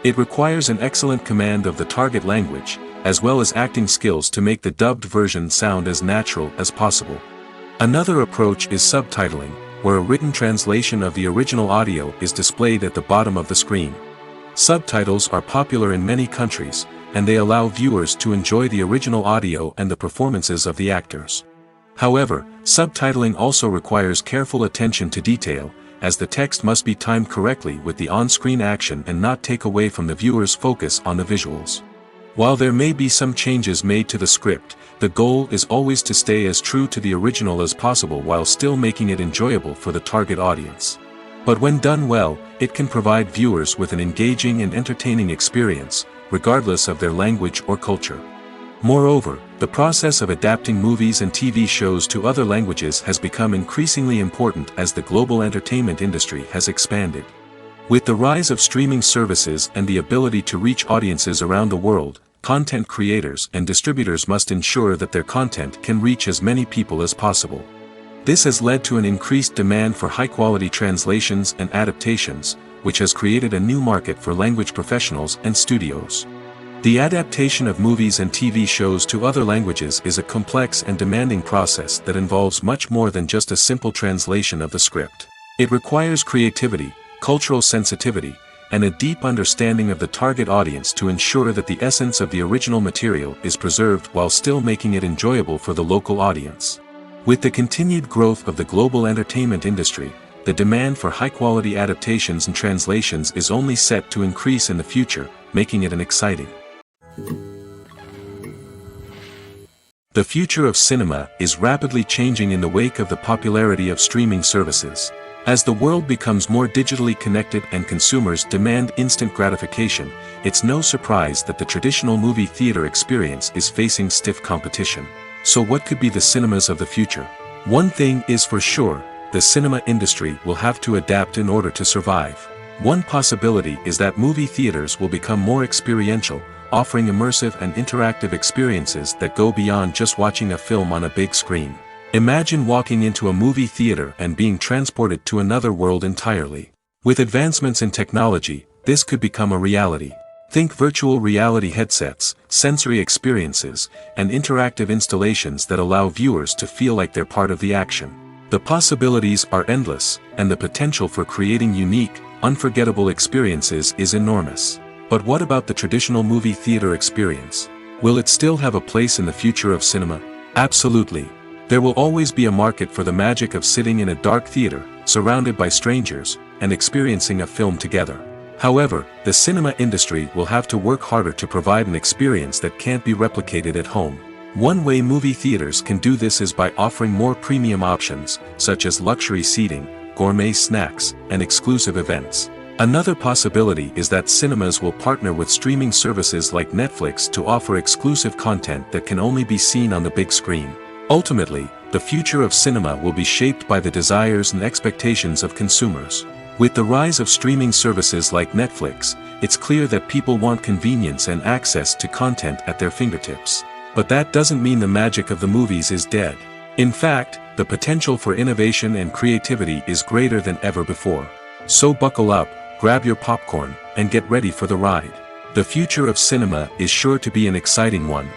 It requires an excellent command of the target language, as well as acting skills to make the dubbed version sound as natural as possible. Another approach is subtitling, where a written translation of the original audio is displayed at the bottom of the screen. Subtitles are popular in many countries, and they allow viewers to enjoy the original audio and the performances of the actors. However, subtitling also requires careful attention to detail, as the text must be timed correctly with the on-screen action and not take away from the viewer's focus on the visuals. While there may be some changes made to the script, the goal is always to stay as true to the original as possible while still making it enjoyable for the target audience. But when done well, it can provide viewers with an engaging and entertaining experience, regardless of their language or culture. Moreover, the process of adapting movies and TV shows to other languages has become increasingly important as the global entertainment industry has expanded. With the rise of streaming services and the ability to reach audiences around the world, content creators and distributors must ensure that their content can reach as many people as possible. This has led to an increased demand for high-quality translations and adaptations, which has created a new market for language professionals and studios. The adaptation of movies and TV shows to other languages is a complex and demanding process that involves much more than just a simple translation of the script. It requires creativity, cultural sensitivity, and a deep understanding of the target audience to ensure that the essence of the original material is preserved while still making it enjoyable for the local audience. With the continued growth of the global entertainment industry, the demand for high-quality adaptations and translations is only set to increase in the future, making it an exciting. The future of cinema is rapidly changing in the wake of the popularity of streaming services. As the world becomes more digitally connected and consumers demand instant gratification, it's no surprise that the traditional movie theater experience is facing stiff competition. So what could be the cinemas of the future? One thing is for sure, the cinema industry will have to adapt in order to survive. One possibility is that movie theaters will become more experiential, offering immersive and interactive experiences that go beyond just watching a film on a big screen. Imagine walking into a movie theater and being transported to another world entirely. With advancements in technology, this could become a reality. Think virtual reality headsets, sensory experiences, and interactive installations that allow viewers to feel like they're part of the action. The possibilities are endless, and the potential for creating unique, unforgettable experiences is enormous. But what about the traditional movie theater experience? Will it still have a place in the future of cinema? Absolutely. There will always be a market for the magic of sitting in a dark theater, surrounded by strangers, and experiencing a film together. However, the cinema industry will have to work harder to provide an experience that can't be replicated at home. One way movie theaters can do this is by offering more premium options, such as luxury seating, gourmet snacks, and exclusive events. Another possibility is that cinemas will partner with streaming services like Netflix to offer exclusive content that can only be seen on the big screen. Ultimately, the future of cinema will be shaped by the desires and expectations of consumers. With the rise of streaming services like Netflix, it's clear that people want convenience and access to content at their fingertips. But that doesn't mean the magic of the movies is dead. In fact, the potential for innovation and creativity is greater than ever before. So buckle up, grab your popcorn, and get ready for the ride. The future of cinema is sure to be an exciting one.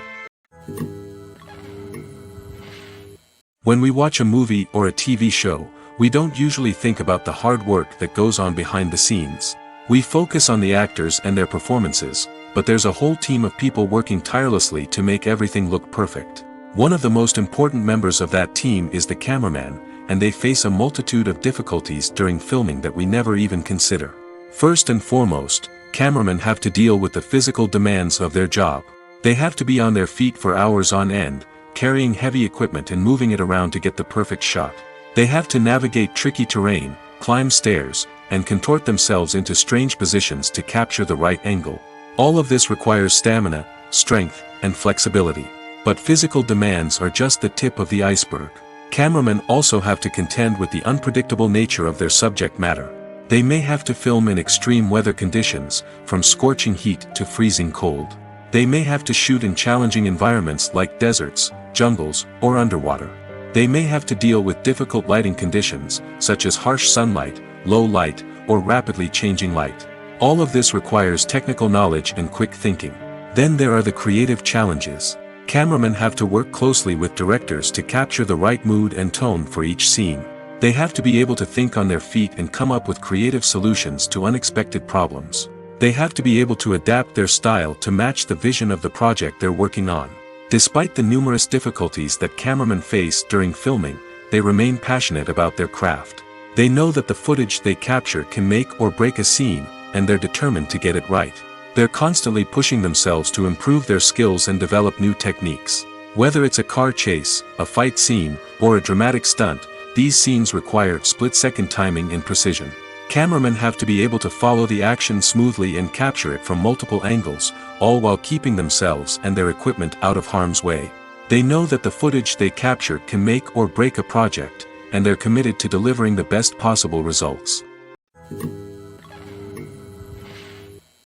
When we watch a movie or a TV show, we don't usually think about the hard work that goes on behind the scenes. We focus on the actors and their performances, but there's a whole team of people working tirelessly to make everything look perfect. One of the most important members of that team is the cameraman, and they face a multitude of difficulties during filming that we never even consider. First and foremost, cameramen have to deal with the physical demands of their job. They have to be on their feet for hours on end, carrying heavy equipment and moving it around to get the perfect shot. They have to navigate tricky terrain, climb stairs, and contort themselves into strange positions to capture the right angle. All of this requires stamina, strength, and flexibility. But physical demands are just the tip of the iceberg. Cameramen also have to contend with the unpredictable nature of their subject matter. They may have to film in extreme weather conditions, from scorching heat to freezing cold. They may have to shoot in challenging environments like deserts, jungles, or underwater. They may have to deal with difficult lighting conditions, such as harsh sunlight, low light, or rapidly changing light. All of this requires technical knowledge and quick thinking. Then there are the creative challenges. Cameramen have to work closely with directors to capture the right mood and tone for each scene. They have to be able to think on their feet and come up with creative solutions to unexpected problems. They have to be able to adapt their style to match the vision of the project they're working on. Despite the numerous difficulties that cameramen face during filming, they remain passionate about their craft. They know that the footage they capture can make or break a scene, and they're determined to get it right. They're constantly pushing themselves to improve their skills and develop new techniques. Whether it's a car chase, a fight scene, or a dramatic stunt, these scenes require split-second timing and precision. Cameramen have to be able to follow the action smoothly and capture it from multiple angles, all while keeping themselves and their equipment out of harm's way. They know that the footage they capture can make or break a project, and they're committed to delivering the best possible results.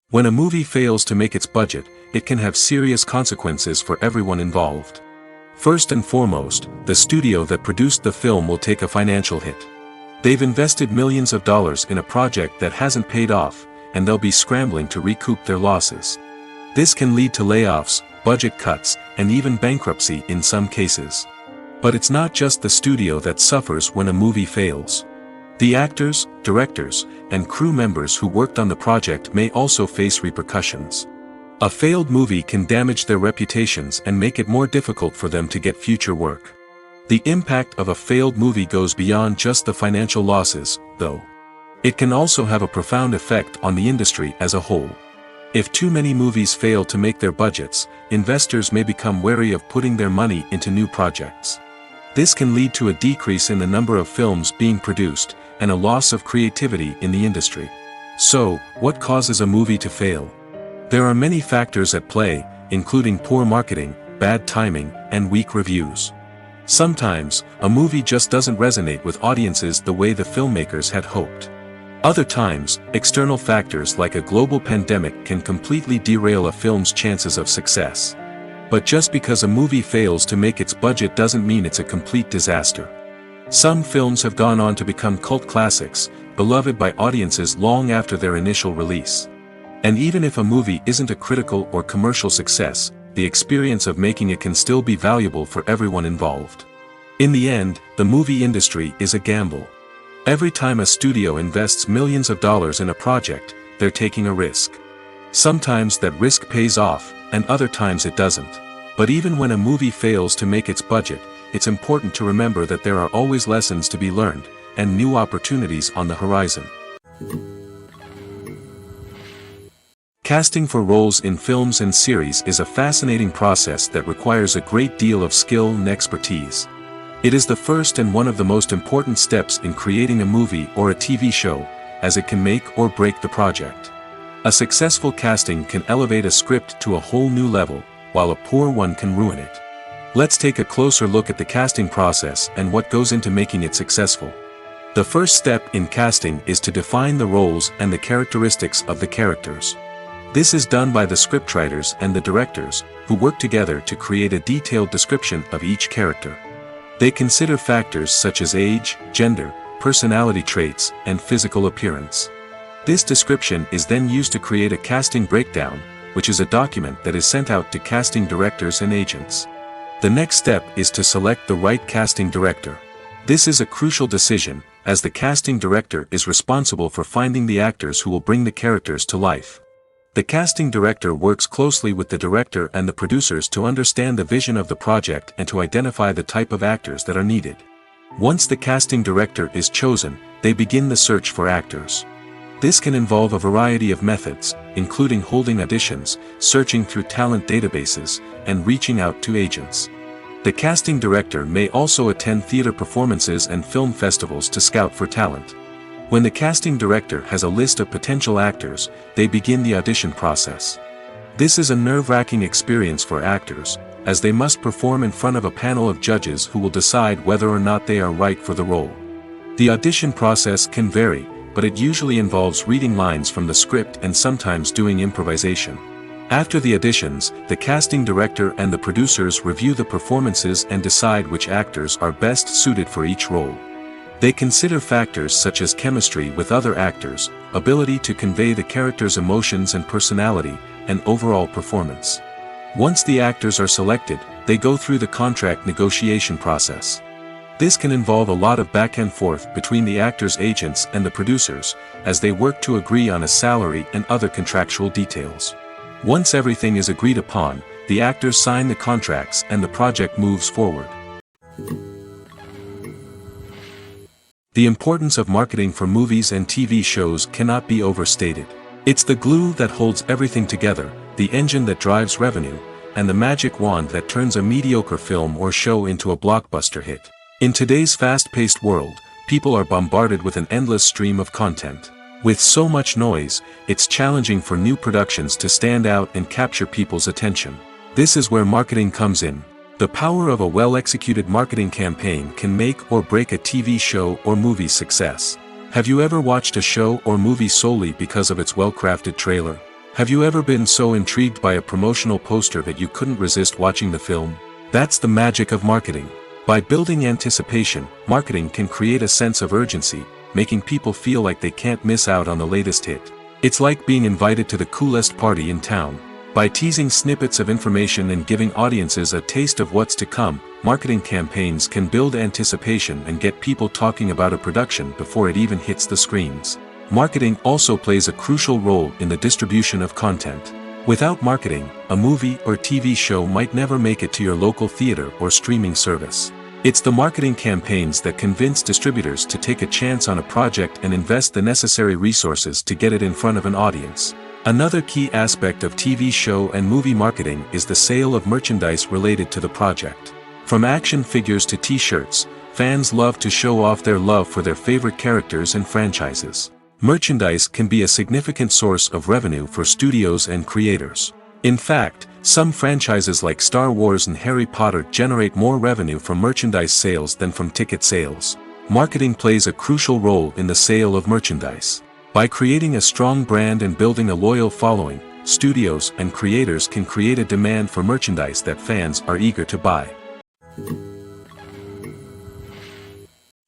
When a movie fails to make its budget, it can have serious consequences for everyone involved. First and foremost, the studio that produced the film will take a financial hit. They've invested millions of dollars in a project that hasn't paid off, and they'll be scrambling to recoup their losses. This can lead to layoffs, budget cuts, and even bankruptcy in some cases. But it's not just the studio that suffers when a movie fails. The actors, directors, and crew members who worked on the project may also face repercussions. A failed movie can damage their reputations and make it more difficult for them to get future work. The impact of a failed movie goes beyond just the financial losses, though. It can also have a profound effect on the industry as a whole. If too many movies fail to make their budgets, investors may become wary of putting their money into new projects. This can lead to a decrease in the number of films being produced, and a loss of creativity in the industry. So, what causes a movie to fail? There are many factors at play, including poor marketing, bad timing, and weak reviews. Sometimes, a movie just doesn't resonate with audiences the way the filmmakers had hoped. Other times, external factors like a global pandemic can completely derail a film's chances of success. But just because a movie fails to make its budget doesn't mean it's a complete disaster. Some films have gone on to become cult classics, beloved by audiences long after their initial release. And even if a movie isn't a critical or commercial success, the experience of making it can still be valuable for everyone involved. In the end, the movie industry is a gamble. Every time a studio invests millions of dollars in a project, they're taking a risk. Sometimes that risk pays off, and other times it doesn't. But even when a movie fails to make its budget, it's important to remember that there are always lessons to be learned, and new opportunities on the horizon. Casting for roles in films and series is a fascinating process that requires a great deal of skill and expertise. It is the first and one of the most important steps in creating a movie or a TV show, as it can make or break the project. A successful casting can elevate a script to a whole new level, while a poor one can ruin it. Let's take a closer look at the casting process and what goes into making it successful. The first step in casting is to define the roles and the characteristics of the characters. This is done by the scriptwriters and the directors, who work together to create a detailed description of each character. They consider factors such as age, gender, personality traits, and physical appearance. This description is then used to create a casting breakdown, which is a document that is sent out to casting directors and agents. The next step is to select the right casting director. This is a crucial decision, as the casting director is responsible for finding the actors who will bring the characters to life. The casting director works closely with the director and the producers to understand the vision of the project and to identify the type of actors that are needed. Once the casting director is chosen, they begin the search for actors. This can involve a variety of methods, including holding auditions, searching through talent databases, and reaching out to agents. The casting director may also attend theater performances and film festivals to scout for talent. When the casting director has a list of potential actors, they begin the audition process. This is a nerve-wracking experience for actors, as they must perform in front of a panel of judges who will decide whether or not they are right for the role. The audition process can vary, but it usually involves reading lines from the script and sometimes doing improvisation. After the auditions, the casting director and the producers review the performances and decide which actors are best suited for each role. They consider factors such as chemistry with other actors, ability to convey the character's emotions and personality, and overall performance. Once the actors are selected, they go through the contract negotiation process. This can involve a lot of back and forth between the actors' agents and the producers, as they work to agree on a salary and other contractual details. Once everything is agreed upon, the actors sign the contracts and the project moves forward. The importance of marketing for movies and TV shows cannot be overstated. It's the glue that holds everything together, the engine that drives revenue, and the magic wand that turns a mediocre film or show into a blockbuster hit. In today's fast-paced world, people are bombarded with an endless stream of content. With so much noise, it's challenging for new productions to stand out and capture people's attention. This is where marketing comes in. The power of a well-executed marketing campaign can make or break a TV show or movie's success. Have you ever watched a show or movie solely because of its well-crafted trailer? Have you ever been so intrigued by a promotional poster that you couldn't resist watching the film? That's the magic of marketing. By building anticipation, marketing can create a sense of urgency, making people feel like they can't miss out on the latest hit. It's like being invited to the coolest party in town. By teasing snippets of information and giving audiences a taste of what's to come, marketing campaigns can build anticipation and get people talking about a production before it even hits the screens. Marketing also plays a crucial role in the distribution of content. Without marketing, a movie or TV show might never make it to your local theater or streaming service. It's the marketing campaigns that convince distributors to take a chance on a project and invest the necessary resources to get it in front of an audience. Another key aspect of TV show and movie marketing is the sale of merchandise related to the project. From action figures to t-shirts, fans love to show off their love for their favorite characters and franchises. Merchandise can be a significant source of revenue for studios and creators. In fact, some franchises like Star Wars and Harry Potter generate more revenue from merchandise sales than from ticket sales. Marketing plays a crucial role in the sale of merchandise. By creating a strong brand and building a loyal following, studios and creators can create a demand for merchandise that fans are eager to buy.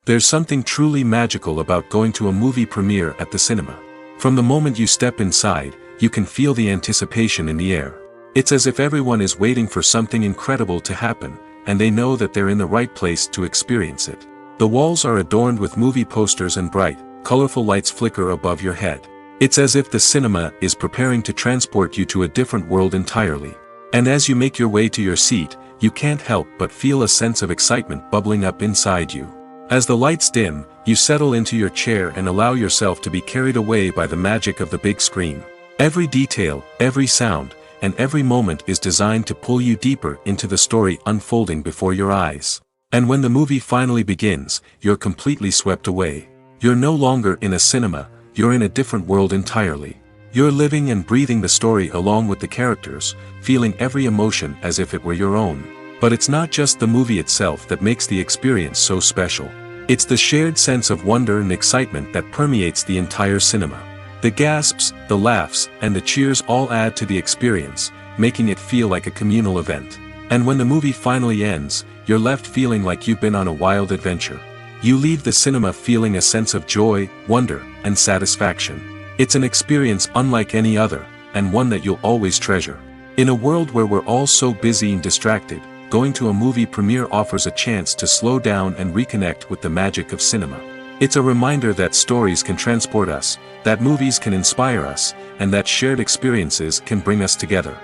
There's something truly magical about going to a movie premiere at the cinema. From the moment you step inside, you can feel the anticipation in the air. It's as if everyone is waiting for something incredible to happen, and they know that they're in the right place to experience it. The walls are adorned with movie posters and bright, colorful lights flicker above your head. It's as if the cinema is preparing to transport you to a different world entirely. And as you make your way to your seat, you can't help but feel a sense of excitement bubbling up inside you. As the lights dim, you settle into your chair and allow yourself to be carried away by the magic of the big screen. Every detail, every sound, and every moment is designed to pull you deeper into the story unfolding before your eyes. And when the movie finally begins, you're completely swept away. You're no longer in a cinema, you're in a different world entirely. You're living and breathing the story along with the characters, feeling every emotion as if it were your own. But it's not just the movie itself that makes the experience so special. It's the shared sense of wonder and excitement that permeates the entire cinema. The gasps, the laughs, and the cheers all add to the experience, making it feel like a communal event. And when the movie finally ends, you're left feeling like you've been on a wild adventure. You leave the cinema feeling a sense of joy, wonder, and satisfaction. It's an experience unlike any other, and one that you'll always treasure. In a world where we're all so busy and distracted, going to a movie premiere offers a chance to slow down and reconnect with the magic of cinema. It's a reminder that stories can transport us, that movies can inspire us, and that shared experiences can bring us together.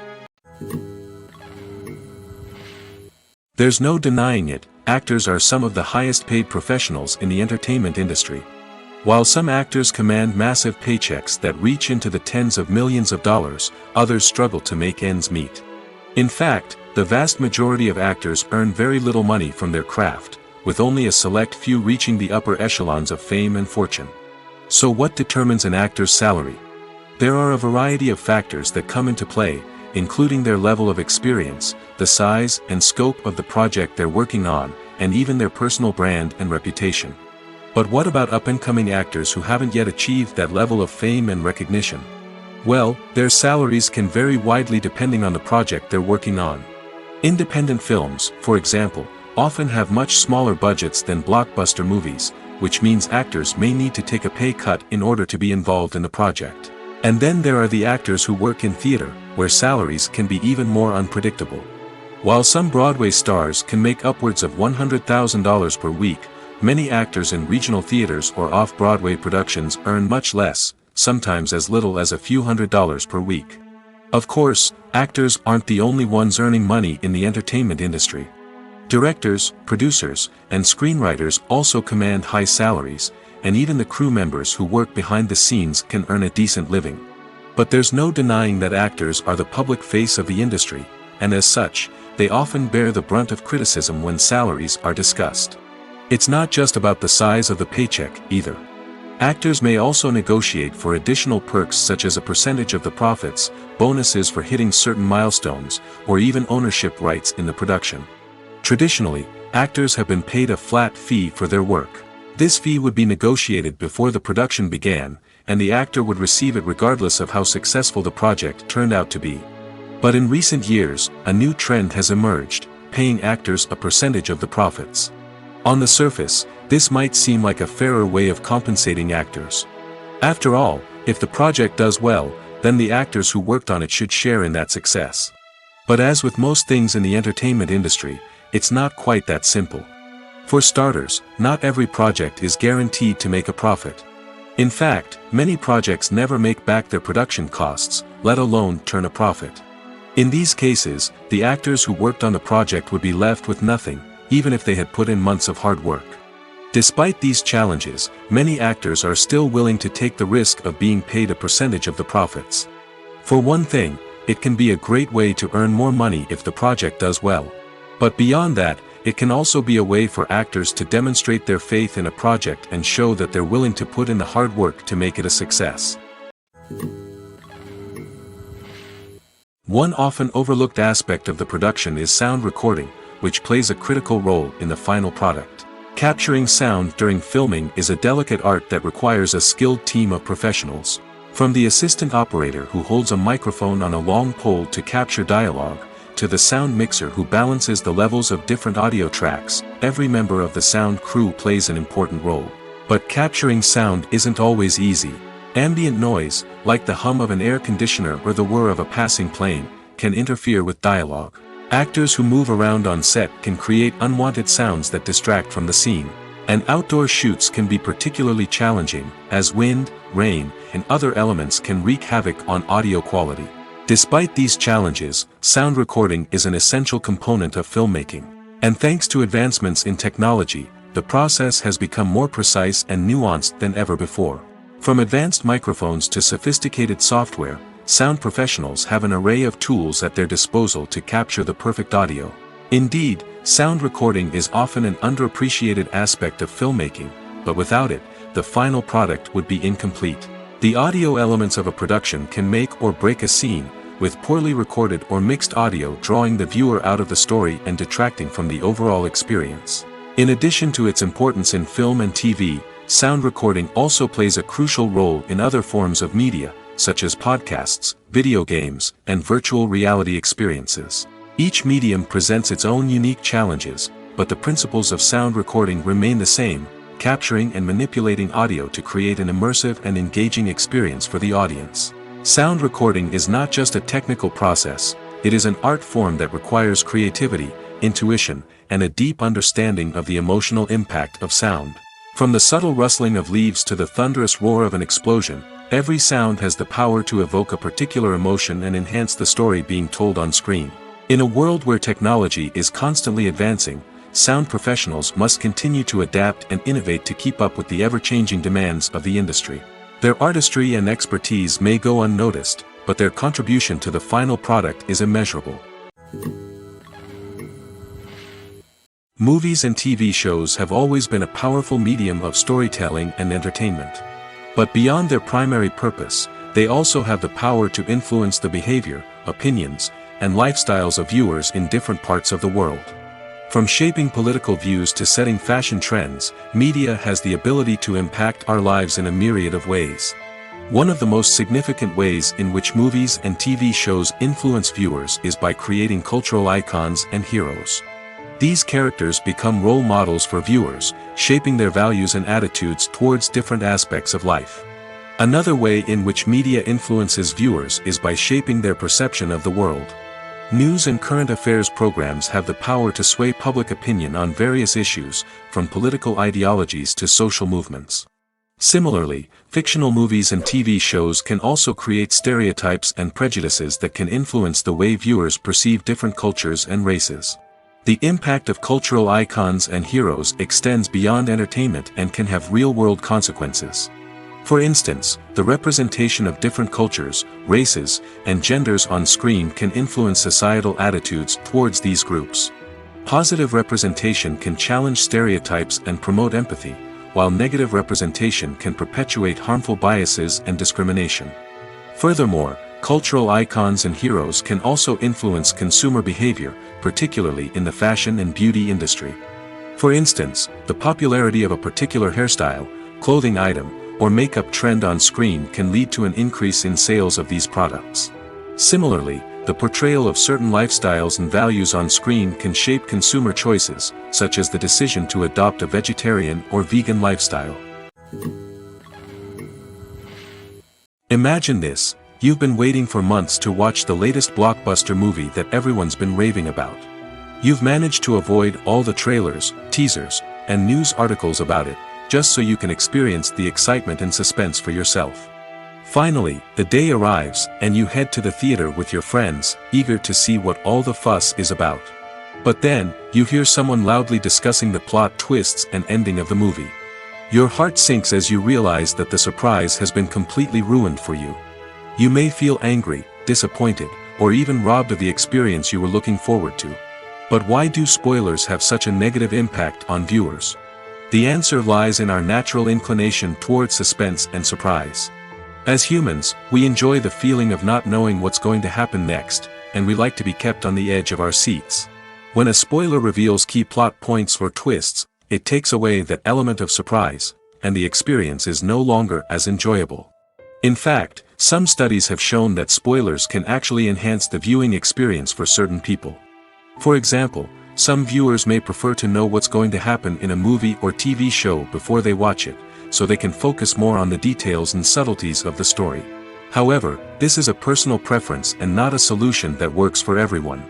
There's no denying it, actors are some of the highest paid professionals in the entertainment industry. While some actors command massive paychecks that reach into the tens of millions of dollars, others struggle to make ends meet. In fact, the vast majority of actors earn very little money from their craft, with only a select few reaching the upper echelons of fame and fortune. So what determines an actor's salary? There are a variety of factors that come into play, including their level of experience, the size and scope of the project they're working on, and even their personal brand and reputation. But what about up-and-coming actors who haven't yet achieved that level of fame and recognition? Well, their salaries can vary widely depending on the project they're working on. Independent films, for example, often have much smaller budgets than blockbuster movies, which means actors may need to take a pay cut in order to be involved in the project. And then there are the actors who work in theater, where salaries can be even more unpredictable. While some Broadway stars can make upwards of $100,000 per week, many actors in regional theaters or off-Broadway productions earn much less, sometimes as little as a few $100s per week. Of course, actors aren't the only ones earning money in the entertainment industry. Directors, producers, and screenwriters also command high salaries, and even the crew members who work behind the scenes can earn a decent living. But there's no denying that actors are the public face of the industry, and as such, they often bear the brunt of criticism when salaries are discussed. It's not just about the size of the paycheck, either. Actors may also negotiate for additional perks such as a percentage of the profits, bonuses for hitting certain milestones, or even ownership rights in the production. Traditionally, actors have been paid a flat fee for their work. This fee would be negotiated before the production began, and the actor would receive it regardless of how successful the project turned out to be. But in recent years, a new trend has emerged, paying actors a percentage of the profits. On the surface, this might seem like a fairer way of compensating actors. After all, if the project does well, then the actors who worked on it should share in that success. But as with most things in the entertainment industry, it's not quite that simple. For starters, not every project is guaranteed to make a profit. In fact, many projects never make back their production costs, let alone turn a profit. In these cases, the actors who worked on the project would be left with nothing, even if they had put in months of hard work. Despite these challenges, many actors are still willing to take the risk of being paid a percentage of the profits. For one thing, it can be a great way to earn more money if the project does well. But beyond that, it can also be a way for actors to demonstrate their faith in a project and show that they're willing to put in the hard work to make it a success. One often overlooked aspect of the production is sound recording, which plays a critical role in the final product. Capturing sound during filming is a delicate art that requires a skilled team of professionals. From the assistant operator who holds a microphone on a long pole to capture dialogue, to the sound mixer who balances the levels of different audio tracks, every member of the sound crew plays an important role. But capturing sound isn't always easy. Ambient noise, like the hum of an air conditioner or the whir of a passing plane, can interfere with dialogue. Actors who move around on set can create unwanted sounds that distract from the scene. And outdoor shoots can be particularly challenging, as wind, rain, and other elements can wreak havoc on audio quality. Despite these challenges, sound recording is an essential component of filmmaking. And thanks to advancements in technology, the process has become more precise and nuanced than ever before. From advanced microphones to sophisticated software, sound professionals have an array of tools at their disposal to capture the perfect audio. Indeed, sound recording is often an underappreciated aspect of filmmaking, but without it, the final product would be incomplete. The audio elements of a production can make or break a scene, with poorly recorded or mixed audio drawing the viewer out of the story and detracting from the overall experience. In addition to its importance in film and TV, sound recording also plays a crucial role in other forms of media, such as podcasts, video games, and virtual reality experiences. Each medium presents its own unique challenges, but the principles of sound recording remain the same, capturing and manipulating audio to create an immersive and engaging experience for the audience. Sound recording is not just a technical process, it is an art form that requires creativity, intuition, and a deep understanding of the emotional impact of sound. From the subtle rustling of leaves to the thunderous roar of an explosion, every sound has the power to evoke a particular emotion and enhance the story being told on screen. In a world where technology is constantly advancing, sound professionals must continue to adapt and innovate to keep up with the ever-changing demands of the industry. Their artistry and expertise may go unnoticed, but their contribution to the final product is immeasurable. Movies and TV shows have always been a powerful medium of storytelling and entertainment. But beyond their primary purpose, they also have the power to influence the behavior, opinions, and lifestyles of viewers in different parts of the world. From shaping political views to setting fashion trends, media has the ability to impact our lives in a myriad of ways. One of the most significant ways in which movies and TV shows influence viewers is by creating cultural icons and heroes. These characters become role models for viewers, shaping their values and attitudes towards different aspects of life. Another way in which media influences viewers is by shaping their perception of the world. News and current affairs programs have the power to sway public opinion on various issues, from political ideologies to social movements. Similarly, fictional movies and TV shows can also create stereotypes and prejudices that can influence the way viewers perceive different cultures and races. The impact of cultural icons and heroes extends beyond entertainment and can have real-world consequences. For instance, the representation of different cultures, races, and genders on screen can influence societal attitudes towards these groups. Positive representation can challenge stereotypes and promote empathy, while negative representation can perpetuate harmful biases and discrimination. Furthermore, cultural icons and heroes can also influence consumer behavior, particularly in the fashion and beauty industry. For instance, the popularity of a particular hairstyle, clothing item, or makeup trend on screen can lead to an increase in sales of these products. Similarly, the portrayal of certain lifestyles and values on screen can shape consumer choices, such as the decision to adopt a vegetarian or vegan lifestyle. Imagine this. You've been waiting for months to watch the latest blockbuster movie that everyone's been raving about. You've managed to avoid all the trailers, teasers, and news articles about it, just so you can experience the excitement and suspense for yourself. Finally, the day arrives, and you head to the theater with your friends, eager to see what all the fuss is about. But then, you hear someone loudly discussing the plot twists and ending of the movie. Your heart sinks as you realize that the surprise has been completely ruined for you. You may feel angry, disappointed, or even robbed of the experience you were looking forward to. But why do spoilers have such a negative impact on viewers? The answer lies in our natural inclination towards suspense and surprise. As humans, we enjoy the feeling of not knowing what's going to happen next, and we like to be kept on the edge of our seats. When a spoiler reveals key plot points or twists, it takes away that element of surprise, and the experience is no longer as enjoyable. In fact, some studies have shown that spoilers can actually enhance the viewing experience for certain people. For example, some viewers may prefer to know what's going to happen in a movie or TV show before they watch it, so they can focus more on the details and subtleties of the story. However, this is a personal preference and not a solution that works for everyone.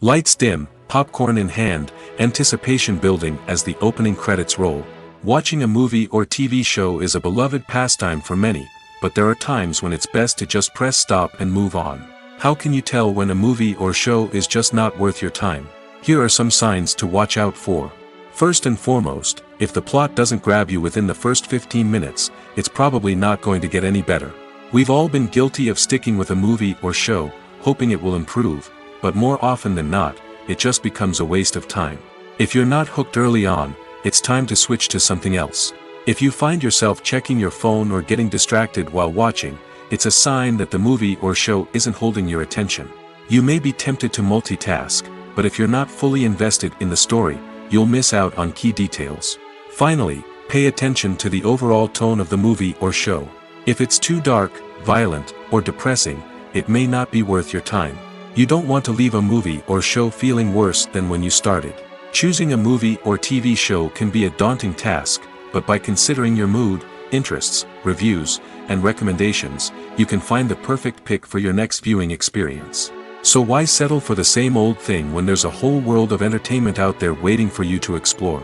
Lights dim, popcorn in hand, anticipation building as the opening credits roll. Watching a movie or TV show is a beloved pastime for many, but there are times when it's best to just press stop and move on. How can you tell when a movie or show is just not worth your time? Here are some signs to watch out for. First and foremost, if the plot doesn't grab you within the first 15 minutes, it's probably not going to get any better. We've all been guilty of sticking with a movie or show, hoping it will improve, but more often than not, it just becomes a waste of time. If you're not hooked early on, it's time to switch to something else. If you find yourself checking your phone or getting distracted while watching, it's a sign that the movie or show isn't holding your attention. You may be tempted to multitask, but if you're not fully invested in the story, you'll miss out on key details. Finally, pay attention to the overall tone of the movie or show. If it's too dark, violent, or depressing, it may not be worth your time. You don't want to leave a movie or show feeling worse than when you started. Choosing a movie or TV show can be a daunting task, but by considering your mood, interests, reviews, and recommendations, you can find the perfect pick for your next viewing experience. So why settle for the same old thing when there's a whole world of entertainment out there waiting for you to explore?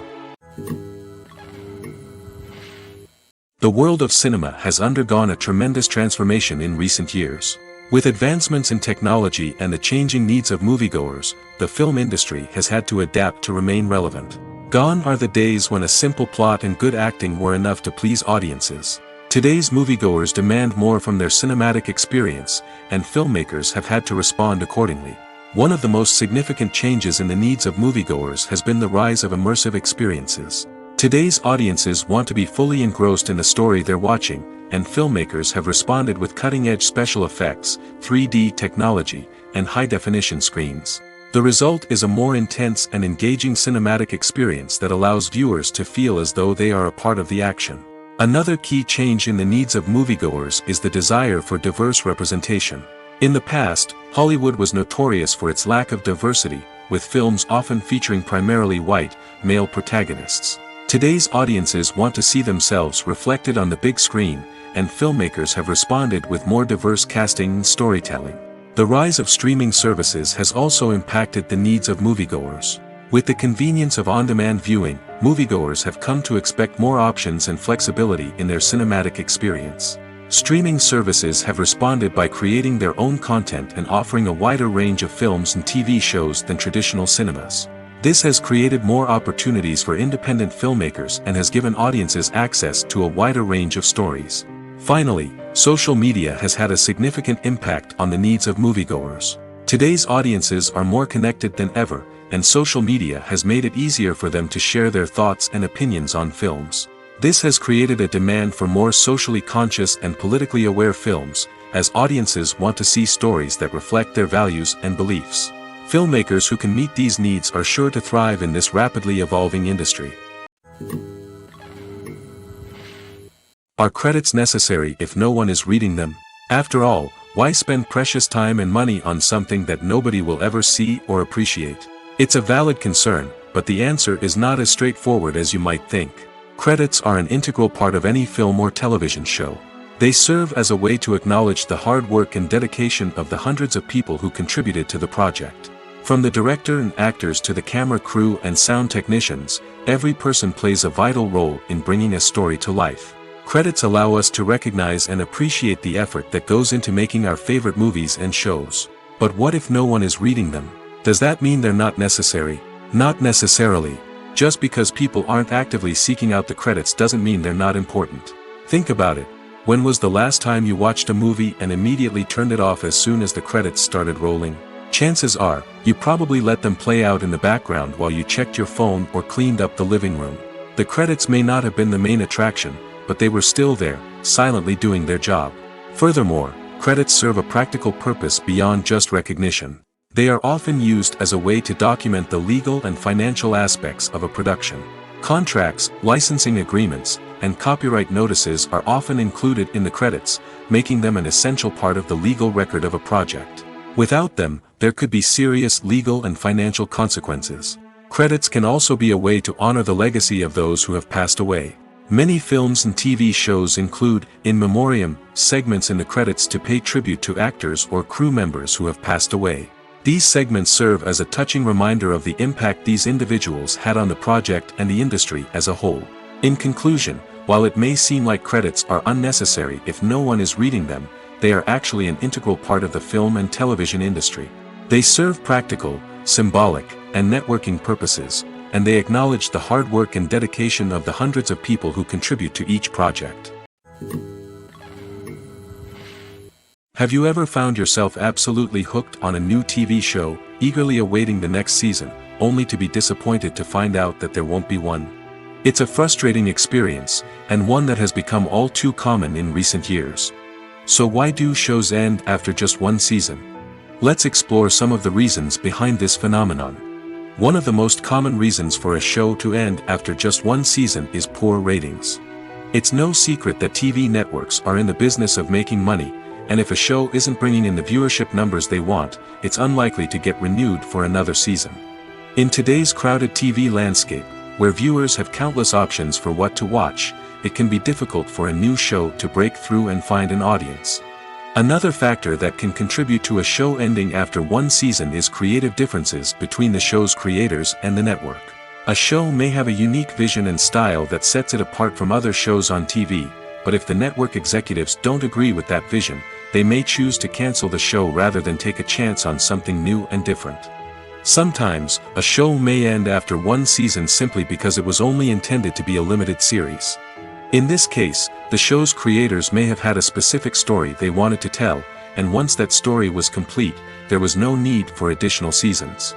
The world of cinema has undergone a tremendous transformation in recent years. With advancements in technology and the changing needs of moviegoers, the film industry has had to adapt to remain relevant. Gone are the days when a simple plot and good acting were enough to please audiences. Today's moviegoers demand more from their cinematic experience, and filmmakers have had to respond accordingly. One of the most significant changes in the needs of moviegoers has been the rise of immersive experiences. Today's audiences want to be fully engrossed in the story they're watching, and filmmakers have responded with cutting-edge special effects, 3D technology, and high-definition screens. The result is a more intense and engaging cinematic experience that allows viewers to feel as though they are a part of the action. Another key change in the needs of moviegoers is the desire for diverse representation. In the past, Hollywood was notorious for its lack of diversity, with films often featuring primarily white, male protagonists. Today's audiences want to see themselves reflected on the big screen, and filmmakers have responded with more diverse casting and storytelling. The rise of streaming services has also impacted the needs of moviegoers. With the convenience of on-demand viewing, moviegoers have come to expect more options and flexibility in their cinematic experience. Streaming services have responded by creating their own content and offering a wider range of films and TV shows than traditional cinemas. This has created more opportunities for independent filmmakers and has given audiences access to a wider range of stories. Finally, social media has had a significant impact on the needs of moviegoers. Today's audiences are more connected than ever, and social media has made it easier for them to share their thoughts and opinions on films. This has created a demand for more socially conscious and politically aware films, as audiences want to see stories that reflect their values and beliefs. Filmmakers who can meet these needs are sure to thrive in this rapidly evolving industry. Are credits necessary if no one is reading them? After all, why spend precious time and money on something that nobody will ever see or appreciate? It's a valid concern, but the answer is not as straightforward as you might think. Credits are an integral part of any film or television show. They serve as a way to acknowledge the hard work and dedication of the hundreds of people who contributed to the project. From the director and actors to the camera crew and sound technicians, every person plays a vital role in bringing a story to life. Credits allow us to recognize and appreciate the effort that goes into making our favorite movies and shows. But what if no one is reading them? Does that mean they're not necessary? Not necessarily. Just because people aren't actively seeking out the credits doesn't mean they're not important. Think about it. When was the last time you watched a movie and immediately turned it off as soon as the credits started rolling? Chances are, you probably let them play out in the background while you checked your phone or cleaned up the living room. The credits may not have been the main attraction, but they were still there, silently doing their job. Furthermore, credits serve a practical purpose beyond just recognition. They are often used as a way to document the legal and financial aspects of a production. Contracts, licensing agreements, and copyright notices are often included in the credits, making them an essential part of the legal record of a project. Without them, there could be serious legal and financial consequences. Credits can also be a way to honor the legacy of those who have passed away. Many films and TV shows include, in memoriam, segments in the credits to pay tribute to actors or crew members who have passed away. These segments serve as a touching reminder of the impact these individuals had on the project and the industry as a whole. In conclusion, while it may seem like credits are unnecessary if no one is reading them, they are actually an integral part of the film and television industry. They serve practical, symbolic, and networking purposes, and they acknowledge the hard work and dedication of the hundreds of people who contribute to each project. Have you ever found yourself absolutely hooked on a new TV show, eagerly awaiting the next season, only to be disappointed to find out that there won't be one? It's a frustrating experience, and one that has become all too common in recent years. So why do shows end after just one season? Let's explore some of the reasons behind this phenomenon. One of the most common reasons for a show to end after just one season is poor ratings. It's no secret that TV networks are in the business of making money, and if a show isn't bringing in the viewership numbers they want, it's unlikely to get renewed for another season. In today's crowded TV landscape, where viewers have countless options for what to watch, it can be difficult for a new show to break through and find an audience. Another factor that can contribute to a show ending after one season is creative differences between the show's creators and the network. A show may have a unique vision and style that sets it apart from other shows on TV, but if the network executives don't agree with that vision, they may choose to cancel the show rather than take a chance on something new and different. Sometimes, a show may end after one season simply because it was only intended to be a limited series. In this case, the show's creators may have had a specific story they wanted to tell, and once that story was complete, there was no need for additional seasons.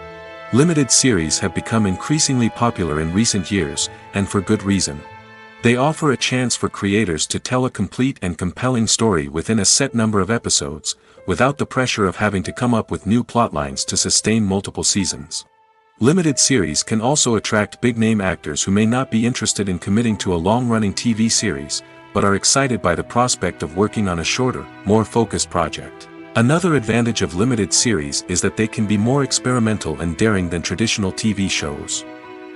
Limited series have become increasingly popular in recent years, and for good reason. They offer a chance for creators to tell a complete and compelling story within a set number of episodes, without the pressure of having to come up with new plotlines to sustain multiple seasons. Limited series can also attract big-name actors who may not be interested in committing to a long-running TV series, but are excited by the prospect of working on a shorter, more focused project. Another advantage of limited series is that they can be more experimental and daring than traditional TV shows.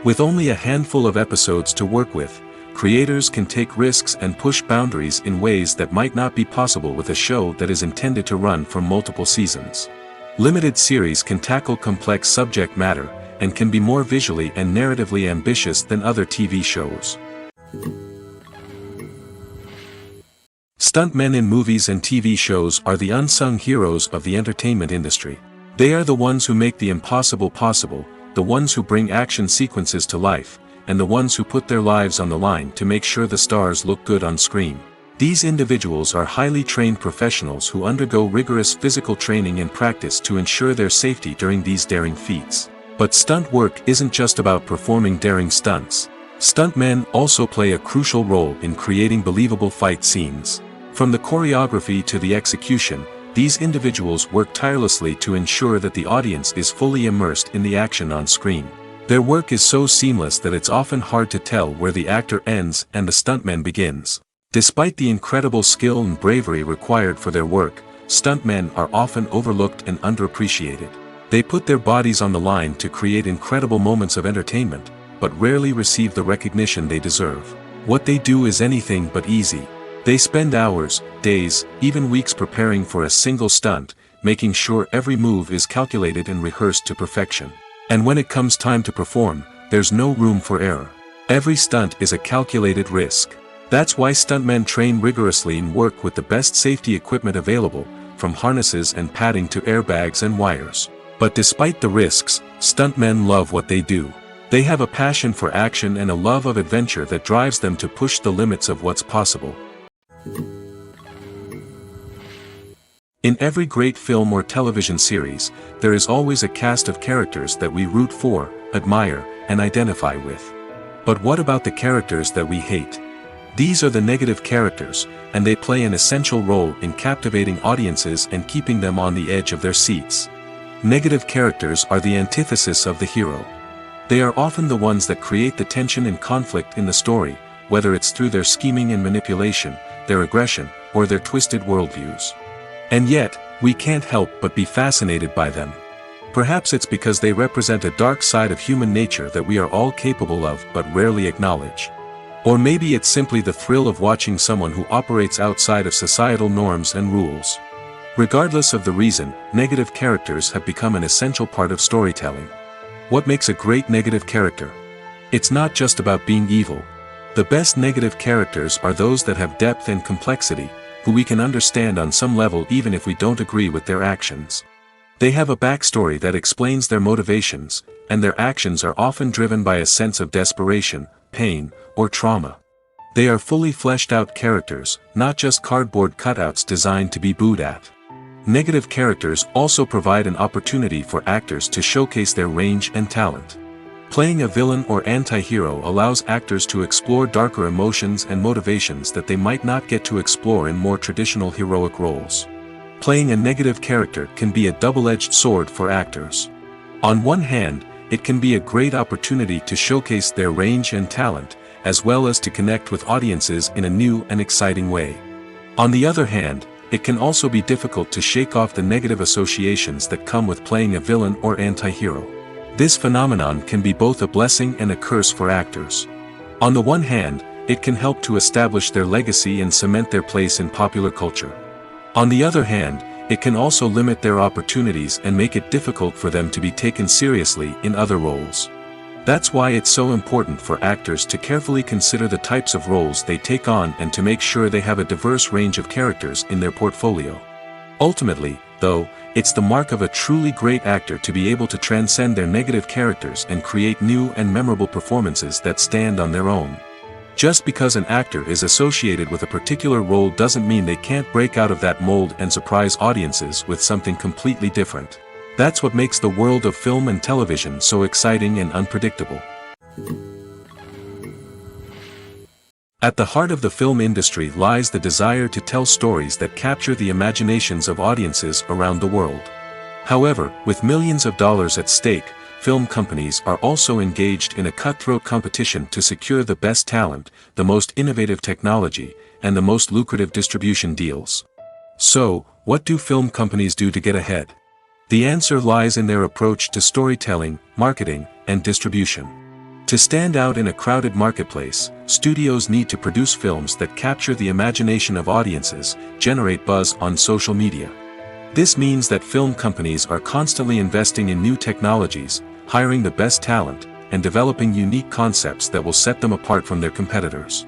With only a handful of episodes to work with, creators can take risks and push boundaries in ways that might not be possible with a show that is intended to run for multiple seasons. Limited series can tackle complex subject matter, and can be more visually and narratively ambitious than other TV shows. Stuntmen in movies and TV shows are the unsung heroes of the entertainment industry. They are the ones who make the impossible possible, the ones who bring action sequences to life, and the ones who put their lives on the line to make sure the stars look good on screen. These individuals are highly trained professionals who undergo rigorous physical training and practice to ensure their safety during these daring feats. But stunt work isn't just about performing daring stunts. Stuntmen also play a crucial role in creating believable fight scenes. From the choreography to the execution, these individuals work tirelessly to ensure that the audience is fully immersed in the action on screen. Their work is so seamless that it's often hard to tell where the actor ends and the stuntman begins. Despite the incredible skill and bravery required for their work, stuntmen are often overlooked and underappreciated. They put their bodies on the line to create incredible moments of entertainment, but rarely receive the recognition they deserve. What they do is anything but easy. They spend hours, days, even weeks preparing for a single stunt, making sure every move is calculated and rehearsed to perfection. And when it comes time to perform, there's no room for error. Every stunt is a calculated risk. That's why stuntmen train rigorously and work with the best safety equipment available, from harnesses and padding to airbags and wires. But despite the risks, stuntmen love what they do. They have a passion for action and a love of adventure that drives them to push the limits of what's possible. In every great film or television series, there is always a cast of characters that we root for, admire, and identify with. But what about the characters that we hate? These are the negative characters, and they play an essential role in captivating audiences and keeping them on the edge of their seats. Negative characters are the antithesis of the hero. They are often the ones that create the tension and conflict in the story, whether it's through their scheming and manipulation, their aggression, or their twisted worldviews. And yet, we can't help but be fascinated by them. Perhaps it's because they represent a dark side of human nature that we are all capable of but rarely acknowledge. Or maybe it's simply the thrill of watching someone who operates outside of societal norms and rules. Regardless of the reason, negative characters have become an essential part of storytelling. What makes a great negative character? It's not just about being evil. The best negative characters are those that have depth and complexity, who we can understand on some level even if we don't agree with their actions. They have a backstory that explains their motivations, and their actions are often driven by a sense of desperation, pain, or trauma. They are fully fleshed out characters, not just cardboard cutouts designed to be booed at. Negative characters also provide an opportunity for actors to showcase their range and talent. Playing a villain or anti-hero allows actors to explore darker emotions and motivations that they might not get to explore in more traditional heroic roles. Playing a negative character can be a double-edged sword for actors. On one hand, it can be a great opportunity to showcase their range and talent, as well as to connect with audiences in a new and exciting way. On the other hand, it can also be difficult to shake off the negative associations that come with playing a villain or anti-hero. This phenomenon can be both a blessing and a curse for actors. On the one hand, it can help to establish their legacy and cement their place in popular culture. On the other hand, it can also limit their opportunities and make it difficult for them to be taken seriously in other roles. That's why it's so important for actors to carefully consider the types of roles they take on and to make sure they have a diverse range of characters in their portfolio. Ultimately, though, it's the mark of a truly great actor to be able to transcend their negative characters and create new and memorable performances that stand on their own. Just because an actor is associated with a particular role doesn't mean they can't break out of that mold and surprise audiences with something completely different. That's what makes the world of film and television so exciting and unpredictable. At the heart of the film industry lies the desire to tell stories that capture the imaginations of audiences around the world. However, with millions of dollars at stake, film companies are also engaged in a cutthroat competition to secure the best talent, the most innovative technology, and the most lucrative distribution deals. So, what do film companies do to get ahead? The answer lies in their approach to storytelling, marketing, and distribution. To stand out in a crowded marketplace, studios need to produce films that capture the imagination of audiences, generate buzz on social media. This means that film companies are constantly investing in new technologies, hiring the best talent, and developing unique concepts that will set them apart from their competitors.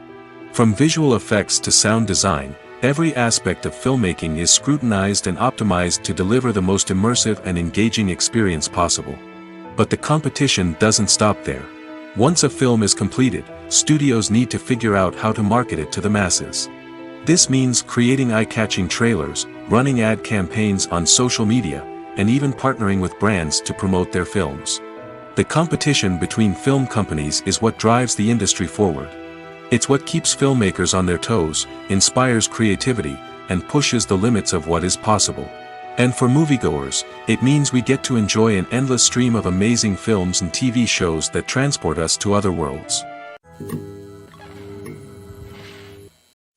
From visual effects to sound design, every aspect of filmmaking is scrutinized and optimized to deliver the most immersive and engaging experience possible. But the competition doesn't stop there. Once a film is completed, studios need to figure out how to market it to the masses. This means creating eye-catching trailers, running ad campaigns on social media, and even partnering with brands to promote their films. The competition between film companies is what drives the industry forward. It's what keeps filmmakers on their toes, inspires creativity, and pushes the limits of what is possible. And for moviegoers, it means we get to enjoy an endless stream of amazing films and TV shows that transport us to other worlds.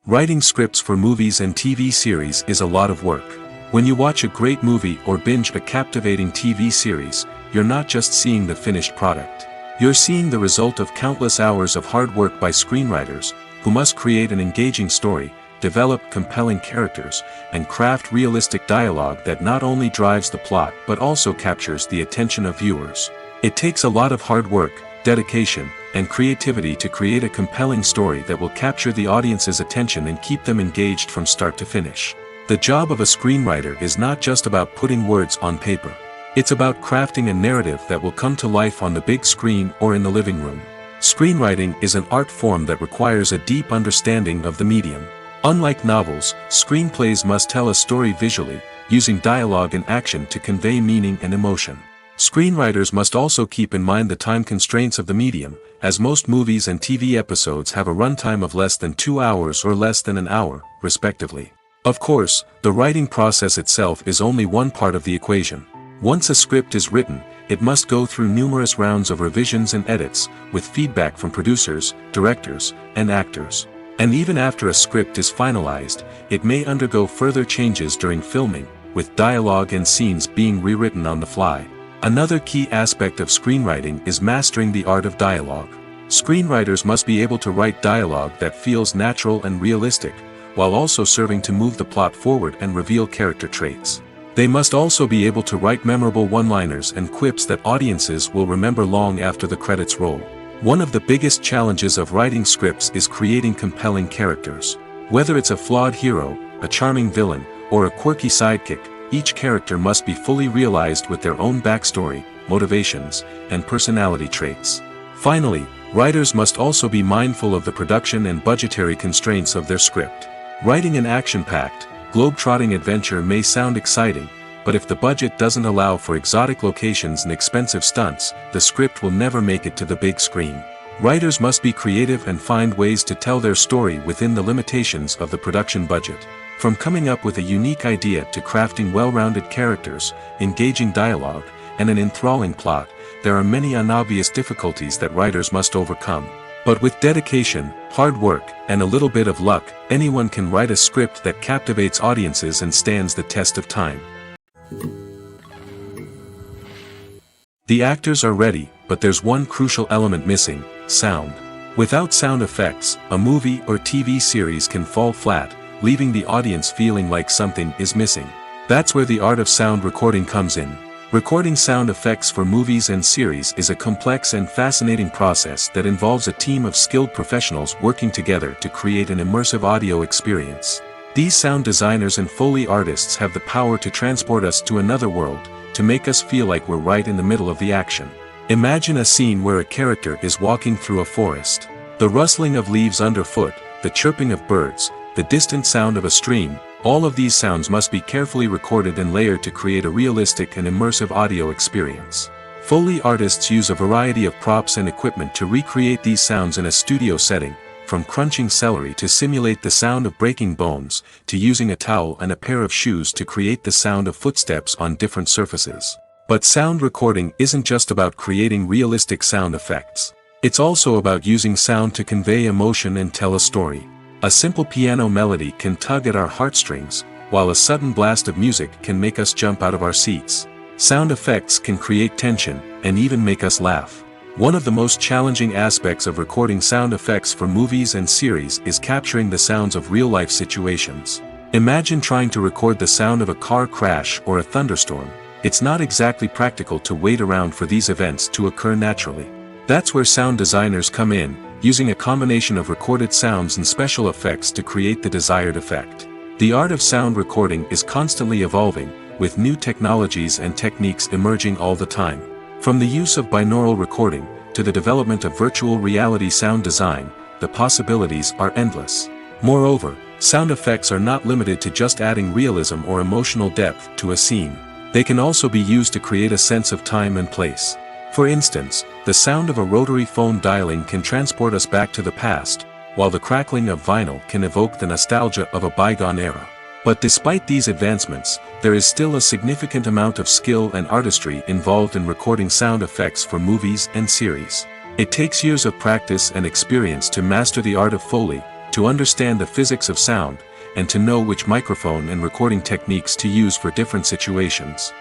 Writing scripts for movies and TV series is a lot of work. When you watch a great movie or binge a captivating TV series, you're not just seeing the finished product. You're seeing the result of countless hours of hard work by screenwriters, who must create an engaging story, develop compelling characters, and craft realistic dialogue that not only drives the plot but also captures the attention of viewers. It takes a lot of hard work, dedication, and creativity to create a compelling story that will capture the audience's attention and keep them engaged from start to finish. The job of a screenwriter is not just about putting words on paper. It's about crafting a narrative that will come to life on the big screen or in the living room. Screenwriting is an art form that requires a deep understanding of the medium. Unlike novels, screenplays must tell a story visually, using dialogue and action to convey meaning and emotion. Screenwriters must also keep in mind the time constraints of the medium, as most movies and TV episodes have a runtime of less than 2 hours or less than an hour, respectively. Of course, the writing process itself is only one part of the equation. Once a script is written, it must go through numerous rounds of revisions and edits, with feedback from producers, directors, and actors. And even after a script is finalized, it may undergo further changes during filming, with dialogue and scenes being rewritten on the fly. Another key aspect of screenwriting is mastering the art of dialogue. Screenwriters must be able to write dialogue that feels natural and realistic, while also serving to move the plot forward and reveal character traits. They must also be able to write memorable one-liners and quips that audiences will remember long after the credits roll. One of the biggest challenges of writing scripts is creating compelling characters. Whether it's a flawed hero, a charming villain, or a quirky sidekick, each character must be fully realized with their own backstory, motivations, and personality traits. Finally, writers must also be mindful of the production and budgetary constraints of their script. Writing an action-packed, globe-trotting adventure may sound exciting, but if the budget doesn't allow for exotic locations and expensive stunts, the script will never make it to the big screen. Writers must be creative and find ways to tell their story within the limitations of the production budget. From coming up with a unique idea to crafting well-rounded characters, engaging dialogue, and an enthralling plot, there are many unobvious difficulties that writers must overcome. But with dedication, hard work, and a little bit of luck, anyone can write a script that captivates audiences and stands the test of time. The actors are ready, but there's one crucial element missing: sound. Without sound effects, a movie or TV series can fall flat, leaving the audience feeling like something is missing. That's where the art of sound recording comes in. Recording sound effects for movies and series is a complex and fascinating process that involves a team of skilled professionals working together to create an immersive audio experience. These sound designers and Foley artists have the power to transport us to another world, to make us feel like we're right in the middle of the action. Imagine a scene where a character is walking through a forest. The rustling of leaves underfoot, the chirping of birds, the distant sound of a stream, all of these sounds must be carefully recorded and layered to create a realistic and immersive audio experience. Foley artists use a variety of props and equipment to recreate these sounds in a studio setting, from crunching celery to simulate the sound of breaking bones, to using a towel and a pair of shoes to create the sound of footsteps on different surfaces. But sound recording isn't just about creating realistic sound effects. It's also about using sound to convey emotion and tell a story. A simple piano melody can tug at our heartstrings, while a sudden blast of music can make us jump out of our seats. Sound effects can create tension, and even make us laugh. One of the most challenging aspects of recording sound effects for movies and series is capturing the sounds of real-life situations. Imagine trying to record the sound of a car crash or a thunderstorm. It's not exactly practical to wait around for these events to occur naturally. That's where sound designers come in, using a combination of recorded sounds and special effects to create the desired effect. The art of sound recording is constantly evolving, with new technologies and techniques emerging all the time. From the use of binaural recording, to the development of virtual reality sound design, the possibilities are endless. Moreover, sound effects are not limited to just adding realism or emotional depth to a scene. They can also be used to create a sense of time and place. For instance, the sound of a rotary phone dialing can transport us back to the past, while the crackling of vinyl can evoke the nostalgia of a bygone era. But despite these advancements, there is still a significant amount of skill and artistry involved in recording sound effects for movies and series. It takes years of practice and experience to master the art of Foley, to understand the physics of sound, and to know which microphone and recording techniques to use for different situations.